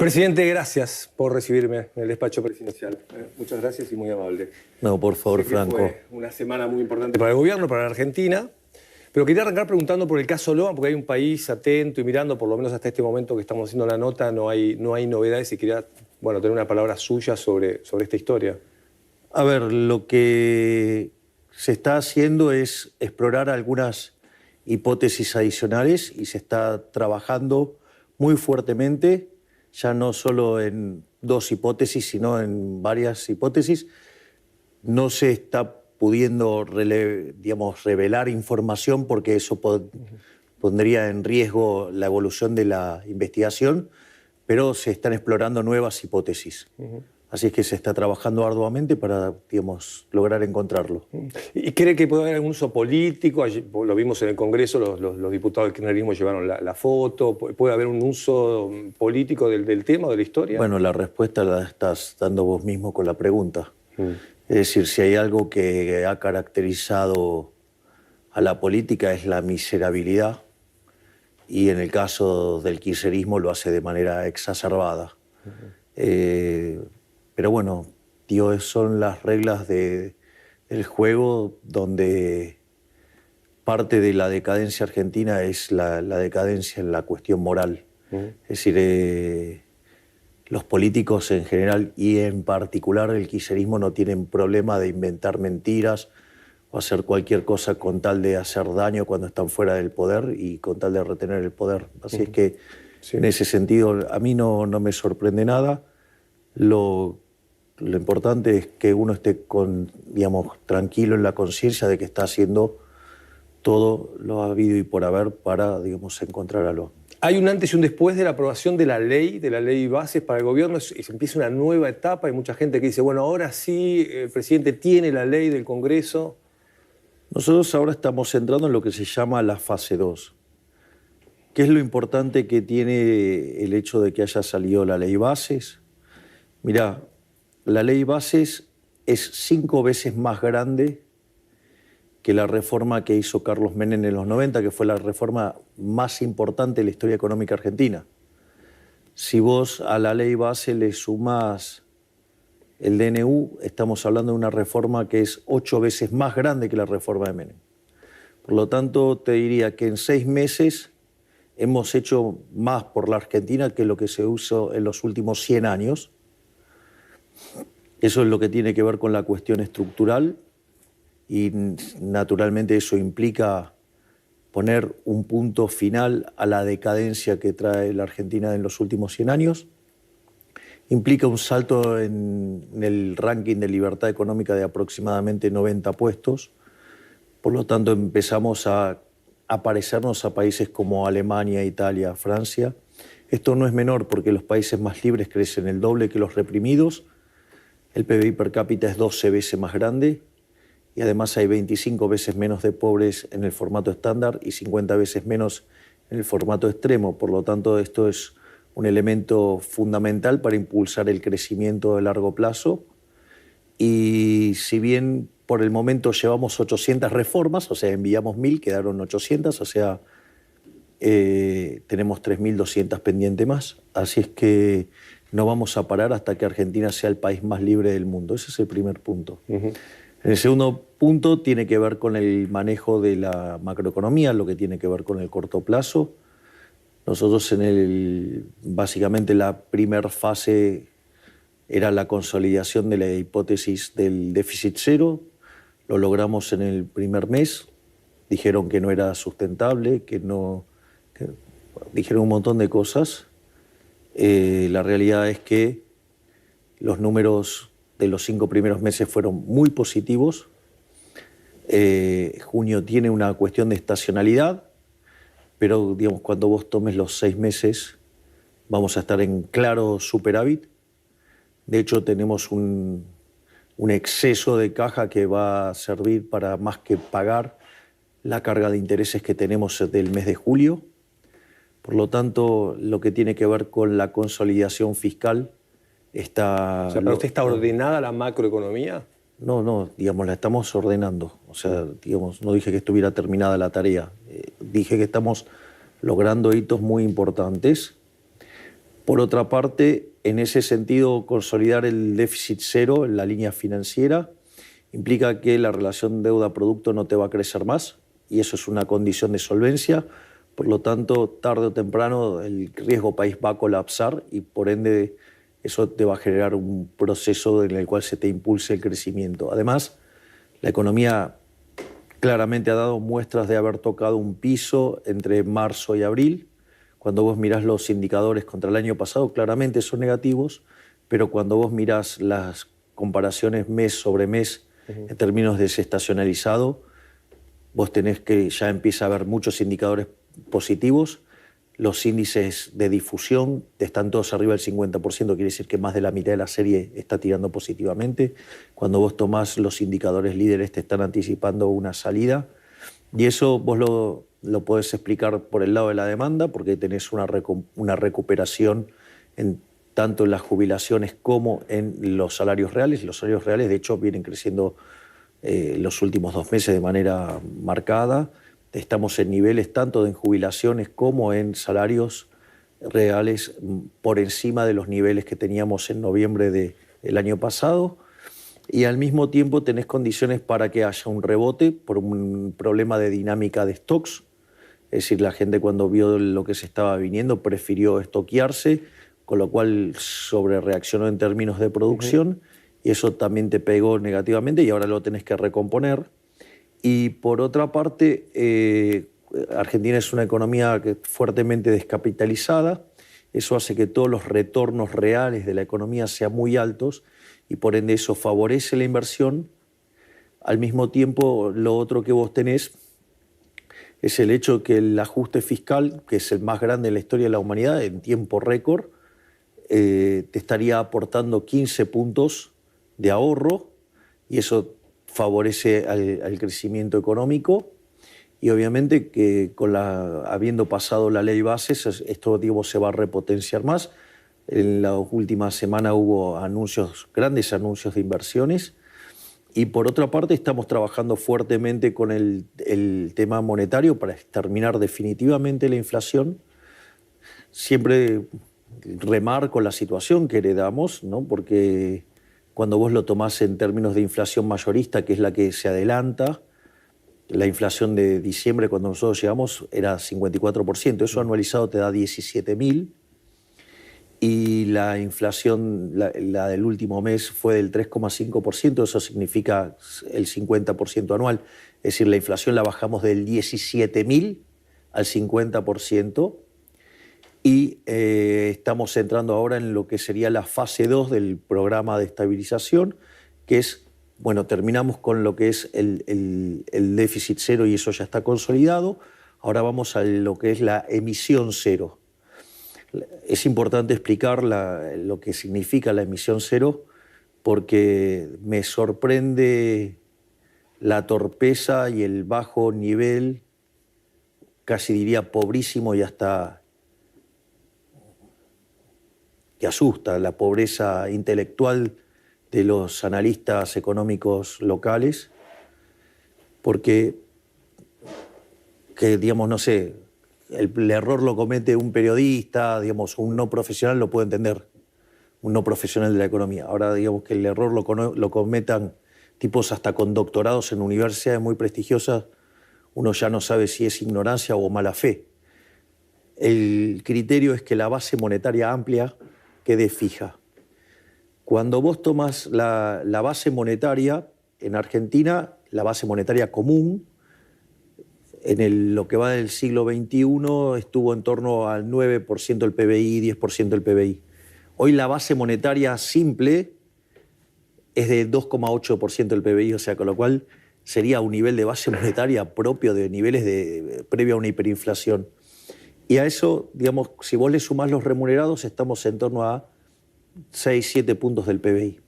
Presidente, gracias por recibirme en el despacho presidencial. Muchas gracias y muy amable. No, por favor, Sé que Franco. fue una semana muy importante para el gobierno, para la Argentina. Pero quería arrancar preguntando por el caso Lohan, porque hay un país atento y mirando, por lo menos hasta este momento que estamos haciendo la nota, no hay novedades y quería tener una palabra suya sobre esta historia. A ver, lo que se está haciendo es explorar algunas hipótesis adicionales y se está trabajando muy fuertemente, ya no solo en dos hipótesis, sino en varias hipótesis. No se está pudiendo revelar información porque eso pondría en riesgo la evolución de la investigación, pero se están explorando nuevas hipótesis. Así es que se está trabajando arduamente para, lograr encontrarlo. ¿Y cree que puede haber algún uso político? Allí, lo vimos en el Congreso, los diputados del kirchnerismo llevaron la foto. ¿Puede haber un uso político del tema o de la historia? Bueno, la respuesta la estás dando vos mismo con la pregunta. Es decir, si hay algo que ha caracterizado a la política es la miserabilidad, y en el caso del kirchnerismo lo hace de manera exacerbada. Pero bueno, son las reglas del juego, donde parte de la decadencia argentina es la decadencia en la cuestión moral. Es decir, los políticos en general y en particular el kirchnerismo no tienen problema de inventar mentiras o hacer cualquier cosa con tal de hacer daño cuando están fuera del poder y con tal de retener el poder. Así es que en ese sentido a mí no me sorprende nada. Lo importante es que uno esté tranquilo en la conciencia de que está haciendo todo lo habido y por haber para, encontrar a Lohan. Hay un antes y un después de la aprobación de la ley bases para el gobierno, y se empieza una nueva etapa. Hay mucha gente que dice, bueno, ahora sí, el presidente tiene la ley del Congreso. Nosotros ahora estamos entrando en lo que se llama la fase 2. ¿Qué es lo importante que tiene el hecho de que haya salido la ley bases? Mirá, la ley bases es 5 veces más grande que la reforma que hizo Carlos Menem en los 90, que fue la reforma más importante de la historia económica argentina. Si vos a la ley base le sumás el DNU, estamos hablando de una reforma que es 8 veces más grande que la reforma de Menem. Por lo tanto, te diría que en 6 meses hemos hecho más por la Argentina que lo que se hizo en los últimos 100 años. Eso es lo que tiene que ver con la cuestión estructural, y naturalmente eso implica poner un punto final a la decadencia que trae la Argentina en los últimos 100 años. Implica un salto en el ranking de libertad económica de aproximadamente 90 puestos. Por lo tanto, empezamos a parecernos a países como Alemania, Italia, Francia. Esto no es menor porque los países más libres crecen el doble que los reprimidos. El PBI per cápita es 12 veces más grande. Y además hay 25 veces menos de pobres en el formato estándar y 50 veces menos en el formato extremo. Por lo tanto, esto es un elemento fundamental para impulsar el crecimiento de largo plazo. Y si bien por el momento llevamos 800 reformas, o sea, enviamos 1000, quedaron 800, o sea, tenemos 3200 pendientes más. Así es que no vamos a parar hasta que Argentina sea el país más libre del mundo. Ese es el primer punto. El segundo punto tiene que ver con el manejo de la macroeconomía, lo que tiene que ver con el corto plazo. Nosotros básicamente la primera fase era la consolidación de la hipótesis del déficit cero. Lo logramos en el primer mes. Dijeron que no era sustentable, dijeron un montón de cosas. La realidad es que los números de los 5 primeros meses fueron muy positivos. Junio tiene una cuestión de estacionalidad, pero cuando vos tomes los 6 meses vamos a estar en claro superávit. De hecho, tenemos un exceso de caja que va a servir para más que pagar la carga de intereses que tenemos del mes de julio. Por lo tanto, lo que tiene que ver con la consolidación fiscal está... O sea, ¿para usted está ordenada la macroeconomía? No, la estamos ordenando. O sea, no dije que estuviera terminada la tarea. Dije que estamos logrando hitos muy importantes. Por otra parte, en ese sentido, consolidar el déficit cero en la línea financiera implica que la relación deuda-producto no te va a crecer más, y eso es una condición de solvencia. Por lo tanto, tarde o temprano el riesgo país va a colapsar y por ende eso te va a generar un proceso en el cual se te impulse el crecimiento. Además, la economía claramente ha dado muestras de haber tocado un piso entre marzo y abril. Cuando vos mirás los indicadores contra el año pasado, claramente son negativos, pero cuando vos mirás las comparaciones mes sobre mes en términos desestacionalizado, vos tenés que ya empieza a haber muchos indicadores positivos. Los índices de difusión están todos arriba del 50%, quiere decir que más de la mitad de la serie está tirando positivamente. Cuando vos tomás los indicadores líderes te están anticipando una salida, y eso vos lo podés explicar por el lado de la demanda, porque tenés una recuperación tanto en las jubilaciones como en los salarios reales. Los salarios reales, de hecho, vienen creciendo los últimos 2 meses de manera marcada. Estamos en niveles tanto en jubilaciones como en salarios reales por encima de los niveles que teníamos en noviembre del año pasado. Y al mismo tiempo tenés condiciones para que haya un rebote por un problema de dinámica de stocks. Es decir, la gente cuando vio lo que se estaba viniendo prefirió estoquearse, con lo cual sobrereaccionó en términos de producción, y eso también te pegó negativamente y ahora lo tenés que recomponer. Y por otra parte, Argentina es una economía fuertemente descapitalizada. Eso hace que todos los retornos reales de la economía sean muy altos y por ende eso favorece la inversión. Al mismo tiempo, lo otro que vos tenés es el hecho que el ajuste fiscal, que es el más grande en la historia de la humanidad, en tiempo récord, te estaría aportando 15 puntos de ahorro, y eso favorece al crecimiento económico. Y obviamente que habiendo pasado la ley bases, esto se va a repotenciar más. En la última semana hubo grandes anuncios de inversiones. Y por otra parte estamos trabajando fuertemente con el tema monetario para exterminar definitivamente la inflación. Siempre remarco la situación que heredamos, ¿no? Porque cuando vos lo tomás en términos de inflación mayorista, que es la que se adelanta, la inflación de diciembre cuando nosotros llegamos era 54%, eso anualizado te da 17.000, y la inflación, la del último mes fue del 3,5%, eso significa el 50% anual, es decir, la inflación la bajamos del 17.000 al 50%, y estamos entrando ahora en lo que sería la fase 2 del programa de estabilización, que es, bueno, terminamos con lo que es el déficit cero y eso ya está consolidado. Ahora vamos a lo que es la emisión cero. Es importante explicar lo que significa la emisión cero, porque me sorprende la torpeza y el bajo nivel, casi diría pobrísimo y hasta que asusta, la pobreza intelectual de los analistas económicos locales, porque, digamos, no sé, el error lo comete un periodista, digamos, un no profesional lo puede entender, un no profesional de la economía. Ahora, digamos, que el error lo cometan tipos hasta con doctorados en universidades muy prestigiosas, uno ya no sabe si es ignorancia o mala fe. El criterio es que la base monetaria amplia quede fija. Cuando vos tomás la base monetaria, en Argentina, la base monetaria común, lo que va del siglo XXI estuvo en torno al 9% del PBI, 10% del PBI. Hoy la base monetaria simple es de 2,8% del PBI, o sea, con lo cual sería un nivel de base monetaria propio de niveles previo a una hiperinflación. Y a eso, digamos, si vos le sumás los remunerados, estamos en torno a 6, 7 puntos del PBI.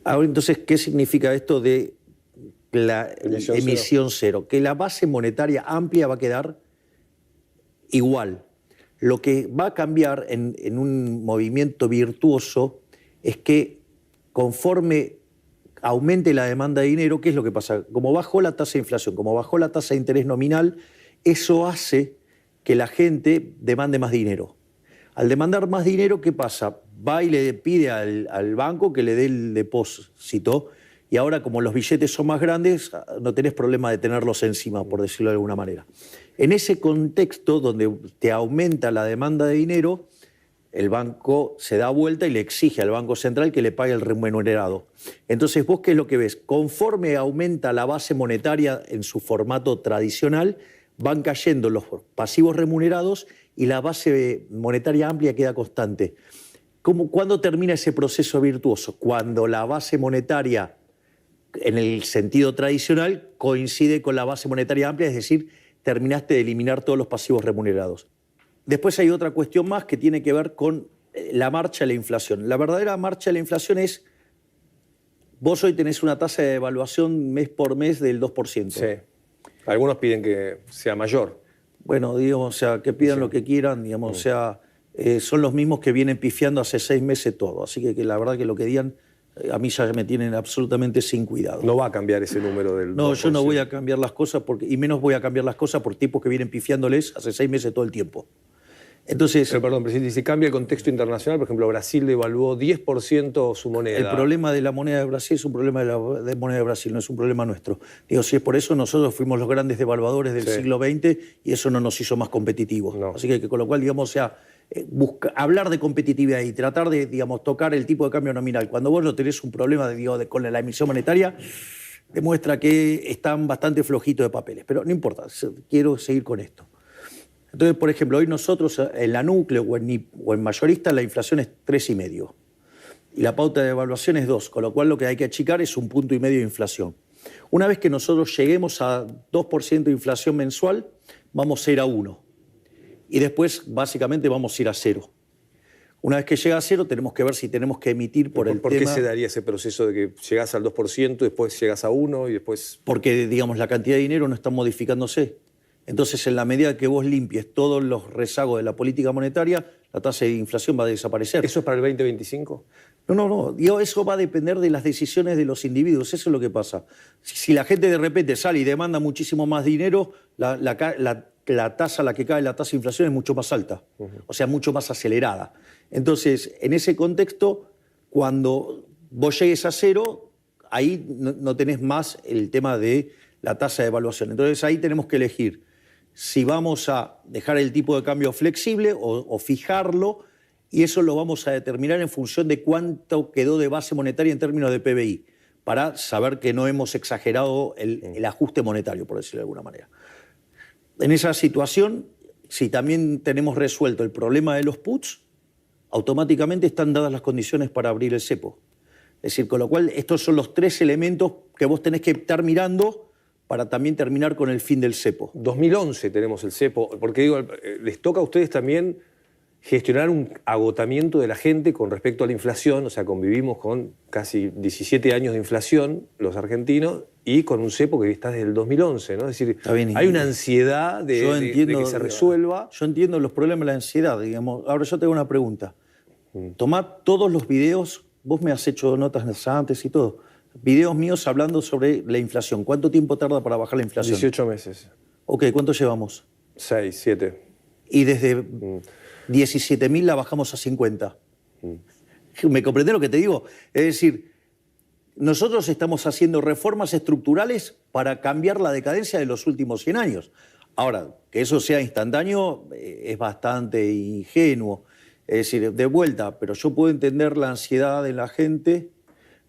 Ahora, entonces, ¿qué significa esto de la emisión cero? Que la base monetaria amplia va a quedar igual. Lo que va a cambiar en un movimiento virtuoso es que conforme aumente la demanda de dinero, ¿qué es lo que pasa? Como bajó la tasa de inflación, como bajó la tasa de interés nominal, eso hace que la gente demande más dinero. Al demandar más dinero, ¿qué pasa? Va y le pide al banco que le dé el depósito, y ahora como los billetes son más grandes, no tenés problema de tenerlos encima, por decirlo de alguna manera. En ese contexto donde te aumenta la demanda de dinero, el banco se da vuelta y le exige al Banco Central que le pague el remunerado. Entonces, ¿vos qué es lo que ves? Conforme aumenta la base monetaria en su formato tradicional, van cayendo los pasivos remunerados y la base monetaria amplia queda constante. ¿Cuándo termina ese proceso virtuoso? Cuando la base monetaria, en el sentido tradicional, coincide con la base monetaria amplia, es decir, terminaste de eliminar todos los pasivos remunerados. Después hay otra cuestión más que tiene que ver con la marcha de la inflación. La verdadera marcha de la inflación es, vos hoy tenés una tasa de devaluación mes por mes del 2%. Sí. Algunos piden que sea mayor. Bueno, digamos, o sea, que pidan lo que quieran, digamos, o sea, son los mismos que vienen pifiando hace 6 meses todo. Así que la verdad que lo que digan, a mí ya me tienen absolutamente sin cuidado. No va a cambiar ese número del 2%. No, yo no voy a cambiar las cosas, y menos voy a cambiar las cosas por tipos que vienen pifiándoles hace 6 meses todo el tiempo. Entonces, pero perdón, presidente, si cambia el contexto internacional, por ejemplo, Brasil devaluó 10% su moneda. El problema de la moneda de Brasil es un problema de la moneda de Brasil, no es un problema nuestro. Digo, si es por eso, nosotros fuimos los grandes devaluadores del siglo XX y eso no nos hizo más competitivos. No. Así que con lo cual, digamos, o sea, hablar de competitividad y tratar de, digamos, tocar el tipo de cambio nominal, cuando vos no tenés un problema con la emisión monetaria, demuestra que están bastante flojitos de papeles. Pero no importa, quiero seguir con esto. Entonces, por ejemplo, hoy nosotros en la núcleo o en mayorista la inflación es 3,5 y la pauta de evaluación es 2, con lo cual lo que hay que achicar es 1,5 puntos de inflación. Una vez que nosotros lleguemos a 2% de inflación mensual, vamos a ir a 1 y después básicamente vamos a ir a 0. Una vez que llega a 0 tenemos que ver si tenemos que emitir por el tema... ¿Por qué se daría ese proceso de que llegás al 2%, después llegas a 1 y después...? Porque, digamos, la cantidad de dinero no está modificándose. Entonces, en la medida que vos limpies todos los rezagos de la política monetaria, la tasa de inflación va a desaparecer. ¿Eso es para el 2025? No. Digo, eso va a depender de las decisiones de los individuos. Eso es lo que pasa. Si la gente de repente sale y demanda muchísimo más dinero, la tasa a la que cae la tasa de inflación es mucho más alta. O sea, mucho más acelerada. Entonces, en ese contexto, cuando vos llegues a 0, ahí no tenés más el tema de la tasa de evaluación. Entonces, ahí tenemos que elegir si vamos a dejar el tipo de cambio flexible o fijarlo, y eso lo vamos a determinar en función de cuánto quedó de base monetaria en términos de PBI, para saber que no hemos exagerado el ajuste monetario, por decirlo de alguna manera. En esa situación, si también tenemos resuelto el problema de los puts, automáticamente están dadas las condiciones para abrir el cepo. Es decir, con lo cual estos son los 3 elementos que vos tenés que estar mirando para también terminar con el fin del cepo. 2011 tenemos el cepo, porque digo, les toca a ustedes también gestionar un agotamiento de la gente con respecto a la inflación, o sea, convivimos con casi 17 años de inflación los argentinos y con un cepo que está desde el 2011, ¿no? Es decir, hay una ansiedad de que se resuelva. Yo entiendo los problemas de la ansiedad, digamos. Ahora yo tengo una pregunta. Tomá todos los videos, vos me has hecho notas antes y todo, videos míos hablando sobre la inflación. ¿Cuánto tiempo tarda para bajar la inflación? 18 meses. Ok, ¿cuánto llevamos? 6, 7. Y desde 17.000 la bajamos a 50. ¿Me comprendés lo que te digo? Es decir, nosotros estamos haciendo reformas estructurales para cambiar la decadencia de los últimos 100 años. Ahora, que eso sea instantáneo es bastante ingenuo. Es decir, de vuelta, pero yo puedo entender la ansiedad de la gente,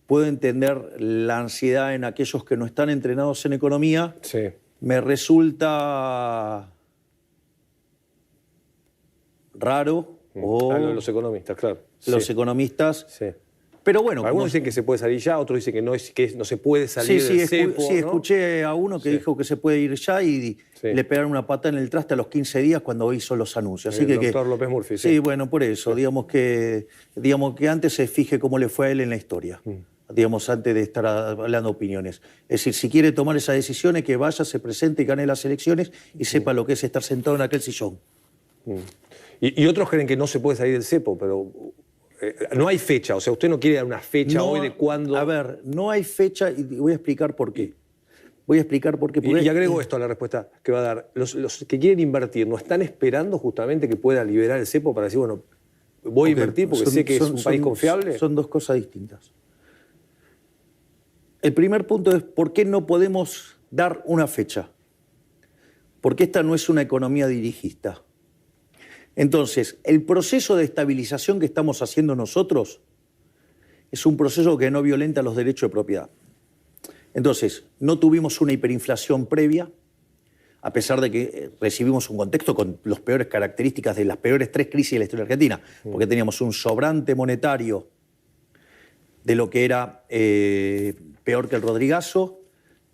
puedo entender la ansiedad en aquellos que no están entrenados en economía. Sí. Me resulta raro. Los economistas, claro. Los economistas. Sí. Pero bueno. Algunos dicen que se puede salir ya, otros dicen que no se puede salir del cepo. Sí, ¿no? Escuché a uno que dijo que se puede ir ya y le pegaron una patada en el traste a los 15 días cuando hizo los anuncios. Así el doctor López Murphy. Sí, bueno, por eso. Digamos que antes se fije cómo le fue a él en la historia. Digamos, antes de estar hablando opiniones. Es decir, si quiere tomar esas decisiones, que vaya, se presente y gane las elecciones y sepa lo que es estar sentado en aquel sillón. Y otros creen que no se puede salir del cepo, pero no hay fecha. O sea, usted no quiere dar una fecha hoy de cuándo. A ver, no hay fecha y voy a explicar por qué. Voy a explicar por qué. Y agrego esto a la respuesta que va a dar. Los que quieren invertir, ¿no están esperando justamente que pueda liberar el cepo para decir, bueno, voy a invertir porque sé que es un país confiable? Son dos cosas distintas. El primer punto es por qué no podemos dar una fecha. Porque esta no es una economía dirigista. Entonces, el proceso de estabilización que estamos haciendo nosotros es un proceso que no violenta los derechos de propiedad. Entonces, no tuvimos una hiperinflación previa, a pesar de que recibimos un contexto con las peores características de las peores 3 crisis de la historia argentina, porque teníamos un sobrante monetario de lo que era peor que el Rodrigazo,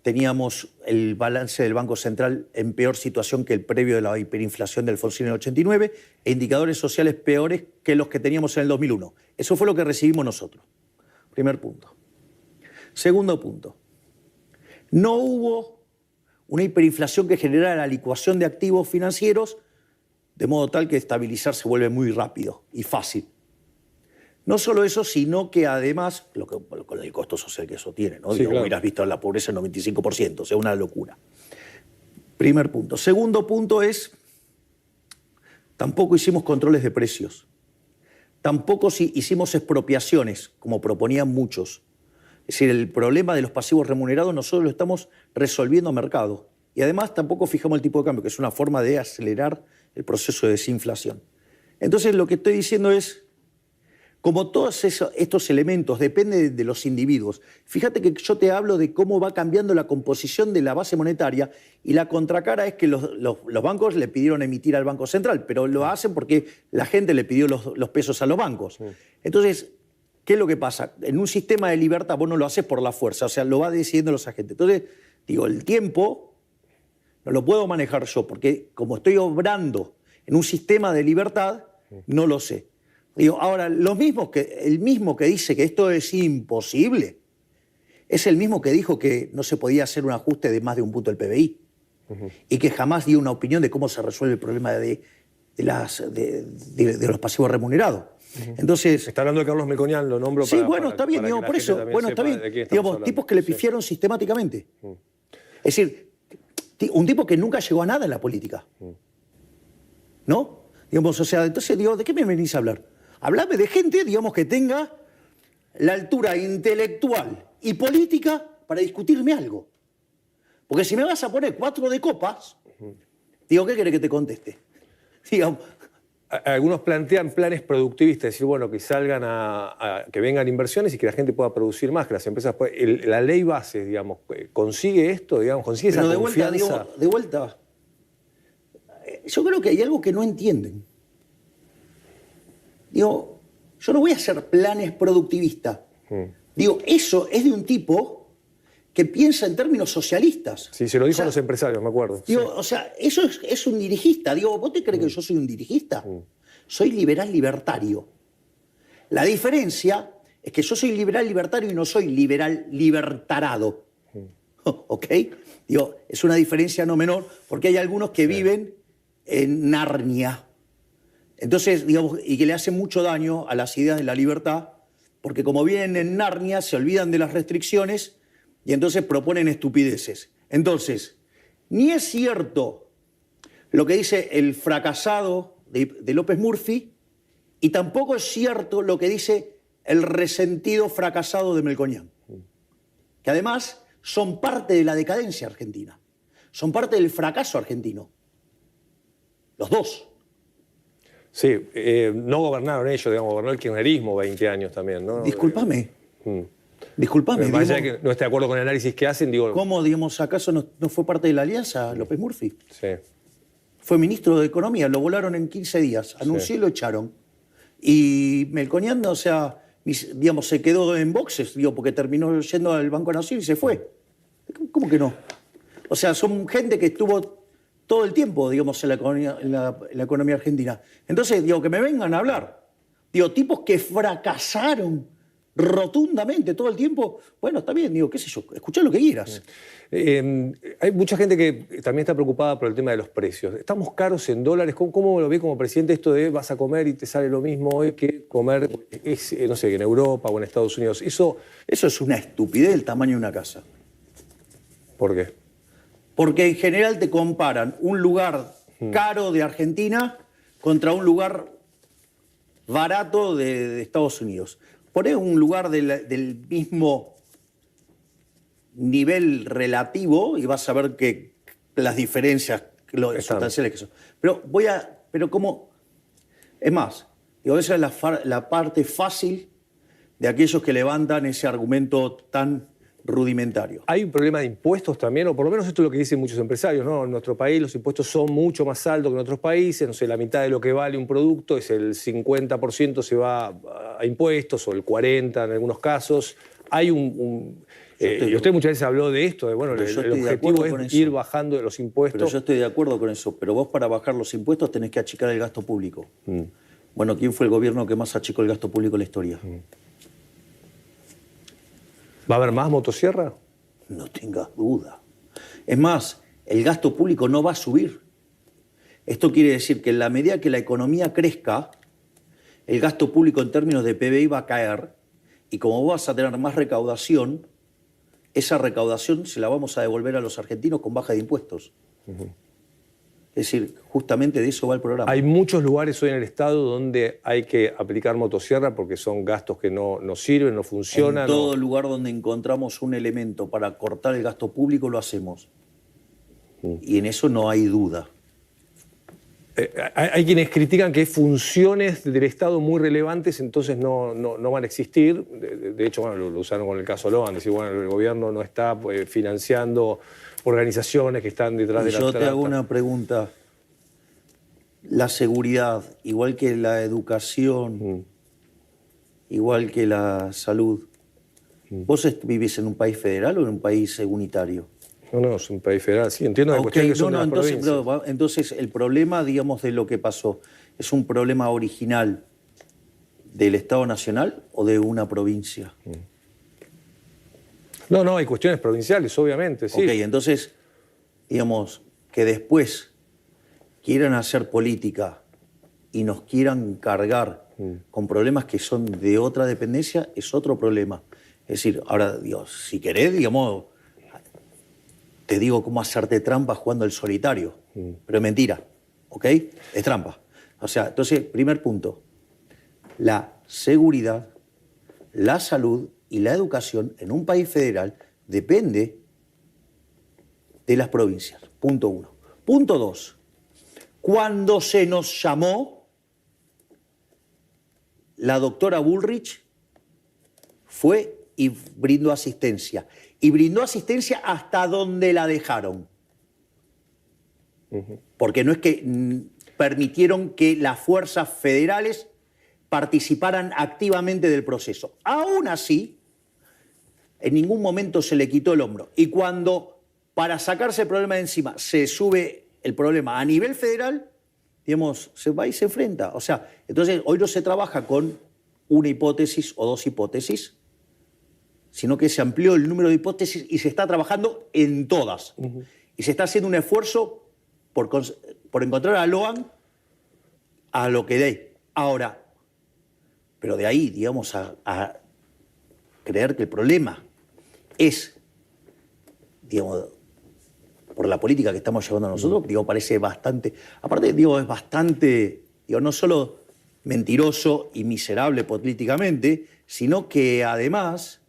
teníamos el balance del Banco Central en peor situación que el previo de la hiperinflación de Alfonsín en el 89, e indicadores sociales peores que los que teníamos en el 2001. Eso fue lo que recibimos nosotros. Primer punto. Segundo punto. No hubo una hiperinflación que generara la licuación de activos financieros de modo tal que estabilizar se vuelve muy rápido y fácil. No solo eso, sino que además, con el costo social que eso tiene, ¿no? Sí, claro. Hubieras visto la pobreza en 95%, o sea, una locura. Primer punto. Segundo punto es, tampoco hicimos controles de precios. Tampoco hicimos expropiaciones, como proponían muchos. Es decir, el problema de los pasivos remunerados nosotros lo estamos resolviendo a mercado. Y además tampoco fijamos el tipo de cambio, que es una forma de acelerar el proceso de desinflación. Entonces lo que estoy diciendo es, como todos estos elementos dependen de los individuos, fíjate que yo te hablo de cómo va cambiando la composición de la base monetaria y la contracara es que los bancos le pidieron emitir al Banco Central, pero lo hacen porque la gente le pidió los pesos a los bancos. Sí. Entonces, ¿qué es lo que pasa? En un sistema de libertad vos no lo haces por la fuerza, o sea, lo va decidiendo los agentes. Entonces, digo, el tiempo no lo puedo manejar yo porque como estoy obrando en un sistema de libertad, no lo sé. Digo, ahora, el mismo que dice que esto es imposible es el mismo que dijo que no se podía hacer un ajuste de más de un punto del PBI y que jamás dio una opinión de cómo se resuelve el problema de los pasivos remunerados. Entonces, está hablando de Carlos Melconian, lo nombro para... Sí, bueno, está bien, digo, por eso, bueno, está bien. Digamos, tipos que le pifiaron sistemáticamente. Es decir, un tipo que nunca llegó a nada en la política. ¿No? Digamos, o sea, entonces digo, ¿de qué me venís a hablar? Hablame de gente, digamos, que tenga la altura intelectual y política para discutirme algo. Porque si me vas a poner 4 de copas, digo, ¿qué querés que te conteste? Digamos, algunos plantean planes productivistas, es decir, bueno, que salgan que vengan inversiones y que la gente pueda producir más, que las empresas puedan... La ley base, digamos, ¿consigue esto? Digamos, ¿consigue esa confianza? Digo, de vuelta, yo creo que hay algo que no entienden. Digo, yo no voy a hacer planes productivistas. Digo, eso es de un tipo que piensa en términos socialistas. Sí, se lo dijo a los empresarios, me acuerdo. Digo, sí. O sea, eso es un dirigista. Digo, ¿vos te crees que yo soy un dirigista? Soy liberal libertario. La diferencia es que yo soy liberal libertario y no soy liberal libertarado. ¿Ok? Digo, es una diferencia no menor porque hay algunos que viven en Narnia. Entonces, digamos, y que le hacen mucho daño a las ideas de la libertad, porque como viven en Narnia, se olvidan de las restricciones y entonces proponen estupideces. Entonces, ni es cierto lo que dice el fracasado de López Murphy, y tampoco es cierto lo que dice el resentido fracasado de Melconian, que además son parte de la decadencia argentina, son parte del fracaso argentino. Los dos. Sí, no gobernaron ellos, digamos, gobernó el kirchnerismo 20 años también, ¿no? Discúlpame. Discúlpame. Más allá de que no esté de acuerdo con el análisis que hacen, digo... ¿Cómo, digamos, acaso no fue parte de la alianza López Murphy? Sí. Fue ministro de Economía, lo volaron en 15 días, anunció y lo echaron. Y Melconian, o sea, digamos, se quedó en boxes, digo, porque terminó yendo al Banco Nación y se fue. ¿Cómo que no? O sea, son gente que estuvo todo el tiempo, digamos, en la economía argentina. Entonces, digo, que me vengan a hablar. Digo, tipos que fracasaron rotundamente todo el tiempo. Bueno, está bien, digo, qué sé yo, escuchá lo que quieras. Hay mucha gente que también está preocupada por el tema de los precios. ¿Estamos caros en dólares? ¿Cómo lo ve como presidente esto de vas a comer y te sale lo mismo hoy que comer, no sé, en Europa o en Estados Unidos? Eso es una estupidez del tamaño de una casa. ¿Por qué? Porque en general te comparan un lugar caro de Argentina contra un lugar barato de Estados Unidos. Poné un lugar del mismo nivel relativo y vas a ver que las diferencias lo sustanciales que son. Pero como, es más, digo, esa es la parte fácil de aquellos que levantan ese argumento tan rudimentario. ¿Hay un problema de impuestos también? O por lo menos esto es lo que dicen muchos empresarios, ¿no? En nuestro país los impuestos son mucho más altos que en otros países. No sé, la mitad de lo que vale un producto es el 50% se va a impuestos o el 40% en algunos casos. Hay y usted muchas veces habló de esto, de bueno, el objetivo es ir bajando los impuestos. Pero yo estoy de acuerdo con eso. Pero vos para bajar los impuestos tenés que achicar el gasto público. Bueno, ¿quién fue el gobierno que más achicó el gasto público en la historia? ¿Va a haber más motosierra? No tengas duda. Es más, el gasto público no va a subir. Esto quiere decir que en la medida que la economía crezca, el gasto público en términos de PBI va a caer y como vas a tener más recaudación, esa recaudación se la vamos a devolver a los argentinos con baja de impuestos. Es decir, justamente de eso va el programa. Hay muchos lugares hoy en el Estado donde hay que aplicar motosierra porque son gastos que no sirven, no funcionan. En todo lugar donde encontramos un elemento para cortar el gasto público lo hacemos. Y en eso no hay duda. Hay quienes critican que hay funciones del Estado muy relevantes, entonces no van a existir. De hecho, bueno, lo usaron con el caso Logan, decir, bueno, el gobierno no está financiando organizaciones que están detrás de la trata. Yo te hago una pregunta. La seguridad, igual que la educación, igual que la salud, ¿vos vivís en un país federal o en un país unitario? No, es un país federal, sí, entiendo la cuestión que son las provincias. Entonces, el problema, digamos, de lo que pasó, ¿es un problema original del Estado Nacional o de una provincia? No, hay cuestiones provinciales, obviamente, sí. Ok, entonces, digamos, que después quieran hacer política y nos quieran cargar con problemas que son de otra dependencia, es otro problema. Es decir, ahora, Dios, si querés, digamos, te digo cómo hacerte trampa jugando el solitario. Pero es mentira, ¿ok? Es trampa. O sea, entonces, primer punto, la seguridad, la salud y la educación en un país federal depende de las provincias. Punto 1. Punto 2. Cuando se nos llamó, la doctora Bullrich fue y brindó asistencia. Y brindó asistencia hasta donde la dejaron. Porque no es que permitieron que las fuerzas federales participaran activamente del proceso. Aún así, en ningún momento se le quitó el hombro. Y cuando, para sacarse el problema de encima, se sube el problema a nivel federal, digamos, se va y se enfrenta. O sea, entonces hoy no se trabaja con una hipótesis o dos hipótesis, sino que se amplió el número de hipótesis y se está trabajando en todas. Y se está haciendo un esfuerzo por encontrar a Logan a lo que dé. Ahora, pero de ahí, digamos, a creer que el problema es, digamos, por la política que estamos llevando nosotros, digo, parece bastante, aparte, digo, es bastante, digo, no solo mentiroso y miserable políticamente, sino que además,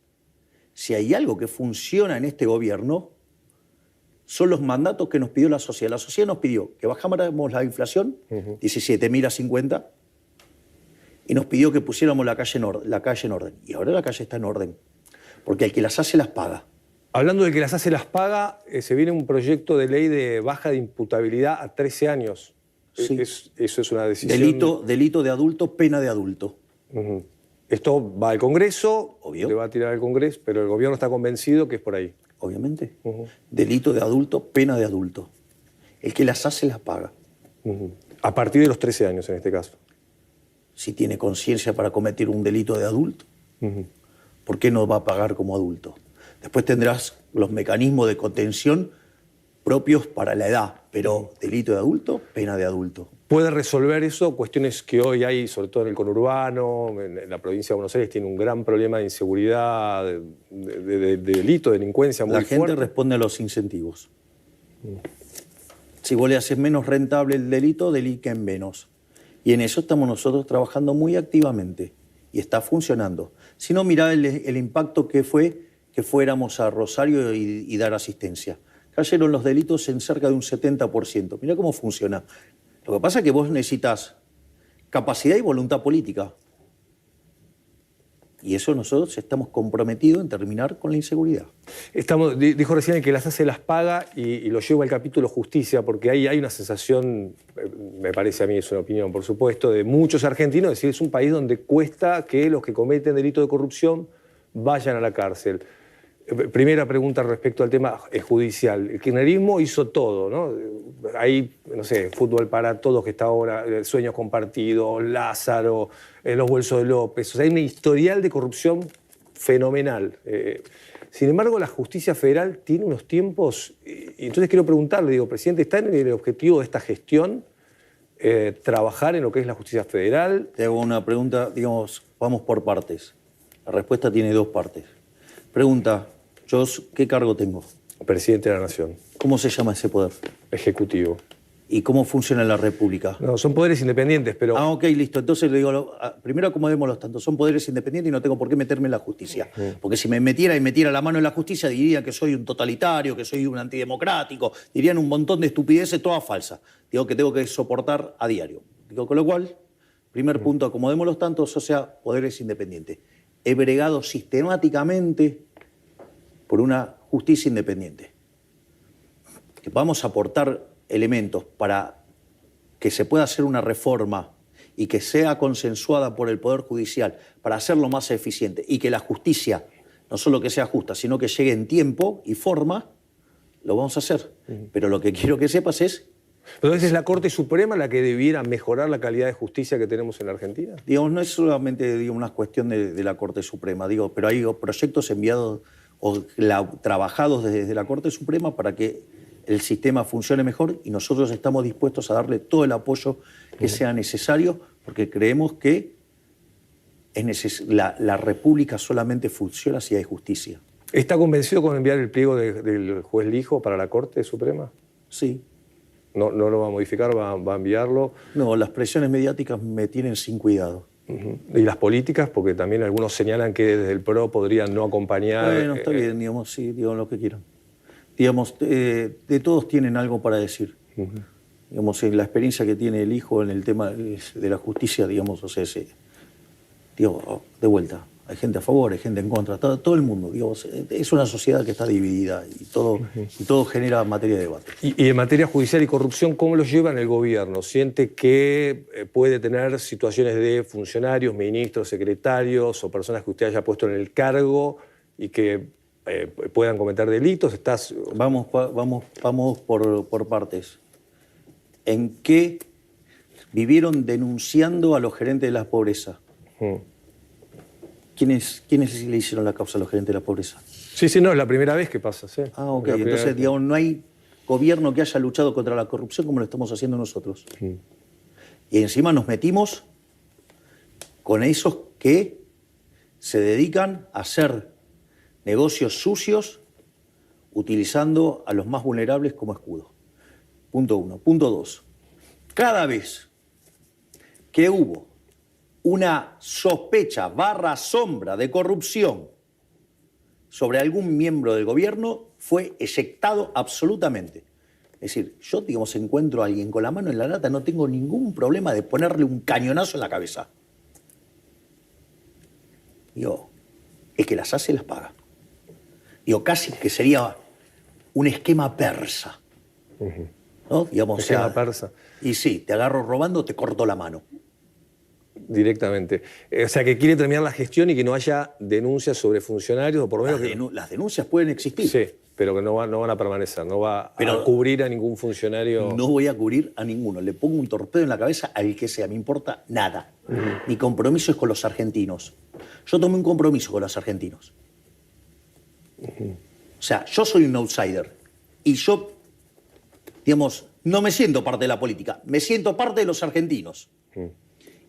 si hay algo que funciona en este gobierno, son los mandatos que nos pidió la sociedad. La sociedad nos pidió que bajáramos la inflación, 17.000 a 50, y nos pidió que pusiéramos la calle en orden. Y ahora la calle está en orden, porque el que las hace las paga. Hablando de que las hace las paga, se viene un proyecto de ley de baja de imputabilidad a 13 años. Sí. Eso es una decisión... Delito de adulto, pena de adulto. Esto va al Congreso, obvio, le va a tirar al Congreso, pero el gobierno está convencido que es por ahí. Obviamente. Delito de adulto, pena de adulto. El que las hace las paga. A partir de los 13 años, en este caso. Si tiene conciencia para cometer un delito de adulto, ¿por qué no va a pagar como adulto? Después tendrás los mecanismos de contención propios para la edad, pero delito de adulto, pena de adulto. ¿Puede resolver eso? Cuestiones que hoy hay, sobre todo en el conurbano, en la provincia de Buenos Aires, tiene un gran problema de inseguridad, de delito, de delincuencia muy fuerte. La gente responde a los incentivos. Si vos le haces menos rentable el delito, delinquen menos. Y en eso estamos nosotros trabajando muy activamente. Y está funcionando. Si no, mirá el impacto que fue que fuéramos a Rosario y dar asistencia. Cayeron los delitos en cerca de un 70%. Mirá cómo funciona. Lo que pasa es que vos necesitas capacidad y voluntad política. Y eso nosotros estamos comprometidos en terminar con la inseguridad. Dijo recién que las hace, las paga y lo llevo al capítulo justicia, porque hay una sensación, me parece a mí, es una opinión por supuesto, de muchos argentinos, es decir, es un país donde cuesta que los que cometen delitos de corrupción vayan a la cárcel. Primera pregunta respecto al tema judicial. El kirchnerismo hizo todo, ¿no? Hay, no sé, fútbol para todos que está ahora, sueños compartidos, Lázaro, los bolsos de López. O sea, hay un historial de corrupción fenomenal. Sin embargo, la justicia federal tiene unos tiempos... Y entonces quiero preguntarle, digo, presidente, ¿está en el objetivo de esta gestión trabajar en lo que es la justicia federal? Te hago una pregunta, digamos, vamos por partes. La respuesta tiene dos partes. Pregunta, yo, ¿qué cargo tengo? Presidente de la Nación. ¿Cómo se llama ese poder? Ejecutivo. ¿Y cómo funciona la República? No, son poderes independientes, pero... Ah, ok, listo. Entonces le digo, primero acomodémoslos tanto. Son poderes independientes y no tengo por qué meterme en la justicia. Porque si me metiera la mano en la justicia, dirían que soy un totalitario, que soy un antidemocrático, dirían un montón de estupideces, todas falsas. Digo que tengo que soportar a diario. Digo, con lo cual, primer punto, acomodémoslos tanto, o sea, poderes independientes. He bregado sistemáticamente por una justicia independiente. Que vamos a aportar elementos para que se pueda hacer una reforma y que sea consensuada por el Poder Judicial para hacerlo más eficiente y que la justicia, no solo que sea justa, sino que llegue en tiempo y forma, lo vamos a hacer. Pero lo que quiero que sepas es... Entonces, ¿es la Corte Suprema la que debiera mejorar la calidad de justicia que tenemos en la Argentina? Digamos, no es solamente una cuestión de la Corte Suprema, pero hay proyectos enviados o trabajados desde la Corte Suprema para que el sistema funcione mejor y nosotros estamos dispuestos a darle todo el apoyo que sea necesario porque creemos que la República solamente funciona si hay justicia. ¿Está convencido con enviar el pliego del juez Lijo para la Corte Suprema? Sí. ¿No lo va a modificar? ¿Va a enviarlo? No, las presiones mediáticas me tienen sin cuidado. ¿Y las políticas? Porque también algunos señalan que desde el PRO podrían no acompañar... Bueno, está bien, digamos, sí, digan lo que quieran. Digamos, de todos tienen algo para decir. Digamos, la experiencia que tiene el hijo en el tema de la justicia, digamos, o sea, digo, de vuelta, hay gente a favor, hay gente en contra, todo el mundo, digamos, es una sociedad que está dividida y todo genera materia de debate. Y en materia judicial y corrupción, ¿cómo lo lleva en el gobierno? ¿Siente que puede tener situaciones de funcionarios, ministros, secretarios o personas que usted haya puesto en el cargo y que puedan cometer delitos? Vamos por partes. ¿En qué vivieron denunciando a los gerentes de la pobreza? ¿Quiénes le hicieron la causa a los gerentes de la pobreza? Sí, no, es la primera vez que pasa, sí. Ah, ok. Entonces, digamos, no hay gobierno que haya luchado contra la corrupción como lo estamos haciendo nosotros. Y encima nos metimos con esos que se dedican a hacer negocios sucios utilizando a los más vulnerables como escudo. Punto uno. Punto dos. Cada vez que hubo una sospecha / sombra de corrupción sobre algún miembro del gobierno, fue eyectado absolutamente. Es decir, yo, digamos, encuentro a alguien con la mano en la lata, no tengo ningún problema de ponerle un cañonazo en la cabeza. Digo, el que las hace las paga. Digo, casi que sería un esquema persa. ¿No? Digamos, esquema persa. Y sí, te agarro robando, te corto la mano. Directamente. O sea, que quiere terminar la gestión y que no haya denuncias sobre funcionarios, o por lo menos... Las denuncias pueden existir. Sí, pero que no van a permanecer, no va a cubrir a ningún funcionario... No voy a cubrir a ninguno. Le pongo un torpedo en la cabeza al que sea, me importa nada. Mi compromiso es con los argentinos. Yo tomé un compromiso con los argentinos. O sea, yo soy un outsider. Y yo, digamos, no me siento parte de la política. Me siento parte de los argentinos.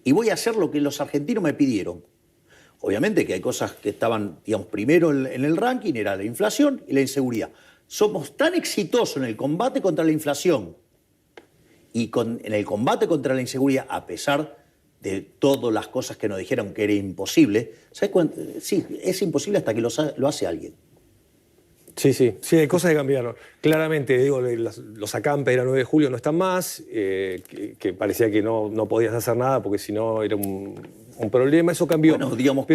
Y voy a hacer lo que los argentinos me pidieron. Obviamente que hay cosas que estaban, digamos, primero en el ranking, era la inflación y la inseguridad. somos tan exitosos en el combate contra la inflación y en el combate contra la inseguridad, a pesar de todas las cosas que nos dijeron que era imposible, ¿sabes cuánto? Sí, es imposible hasta que lo hace alguien. Sí, hay cosas que cambiaron. Claramente, digo, los acampe de la 9 de julio no están más, que parecía que no podías hacer nada porque si no era un problema, eso cambió. Bueno, digamos,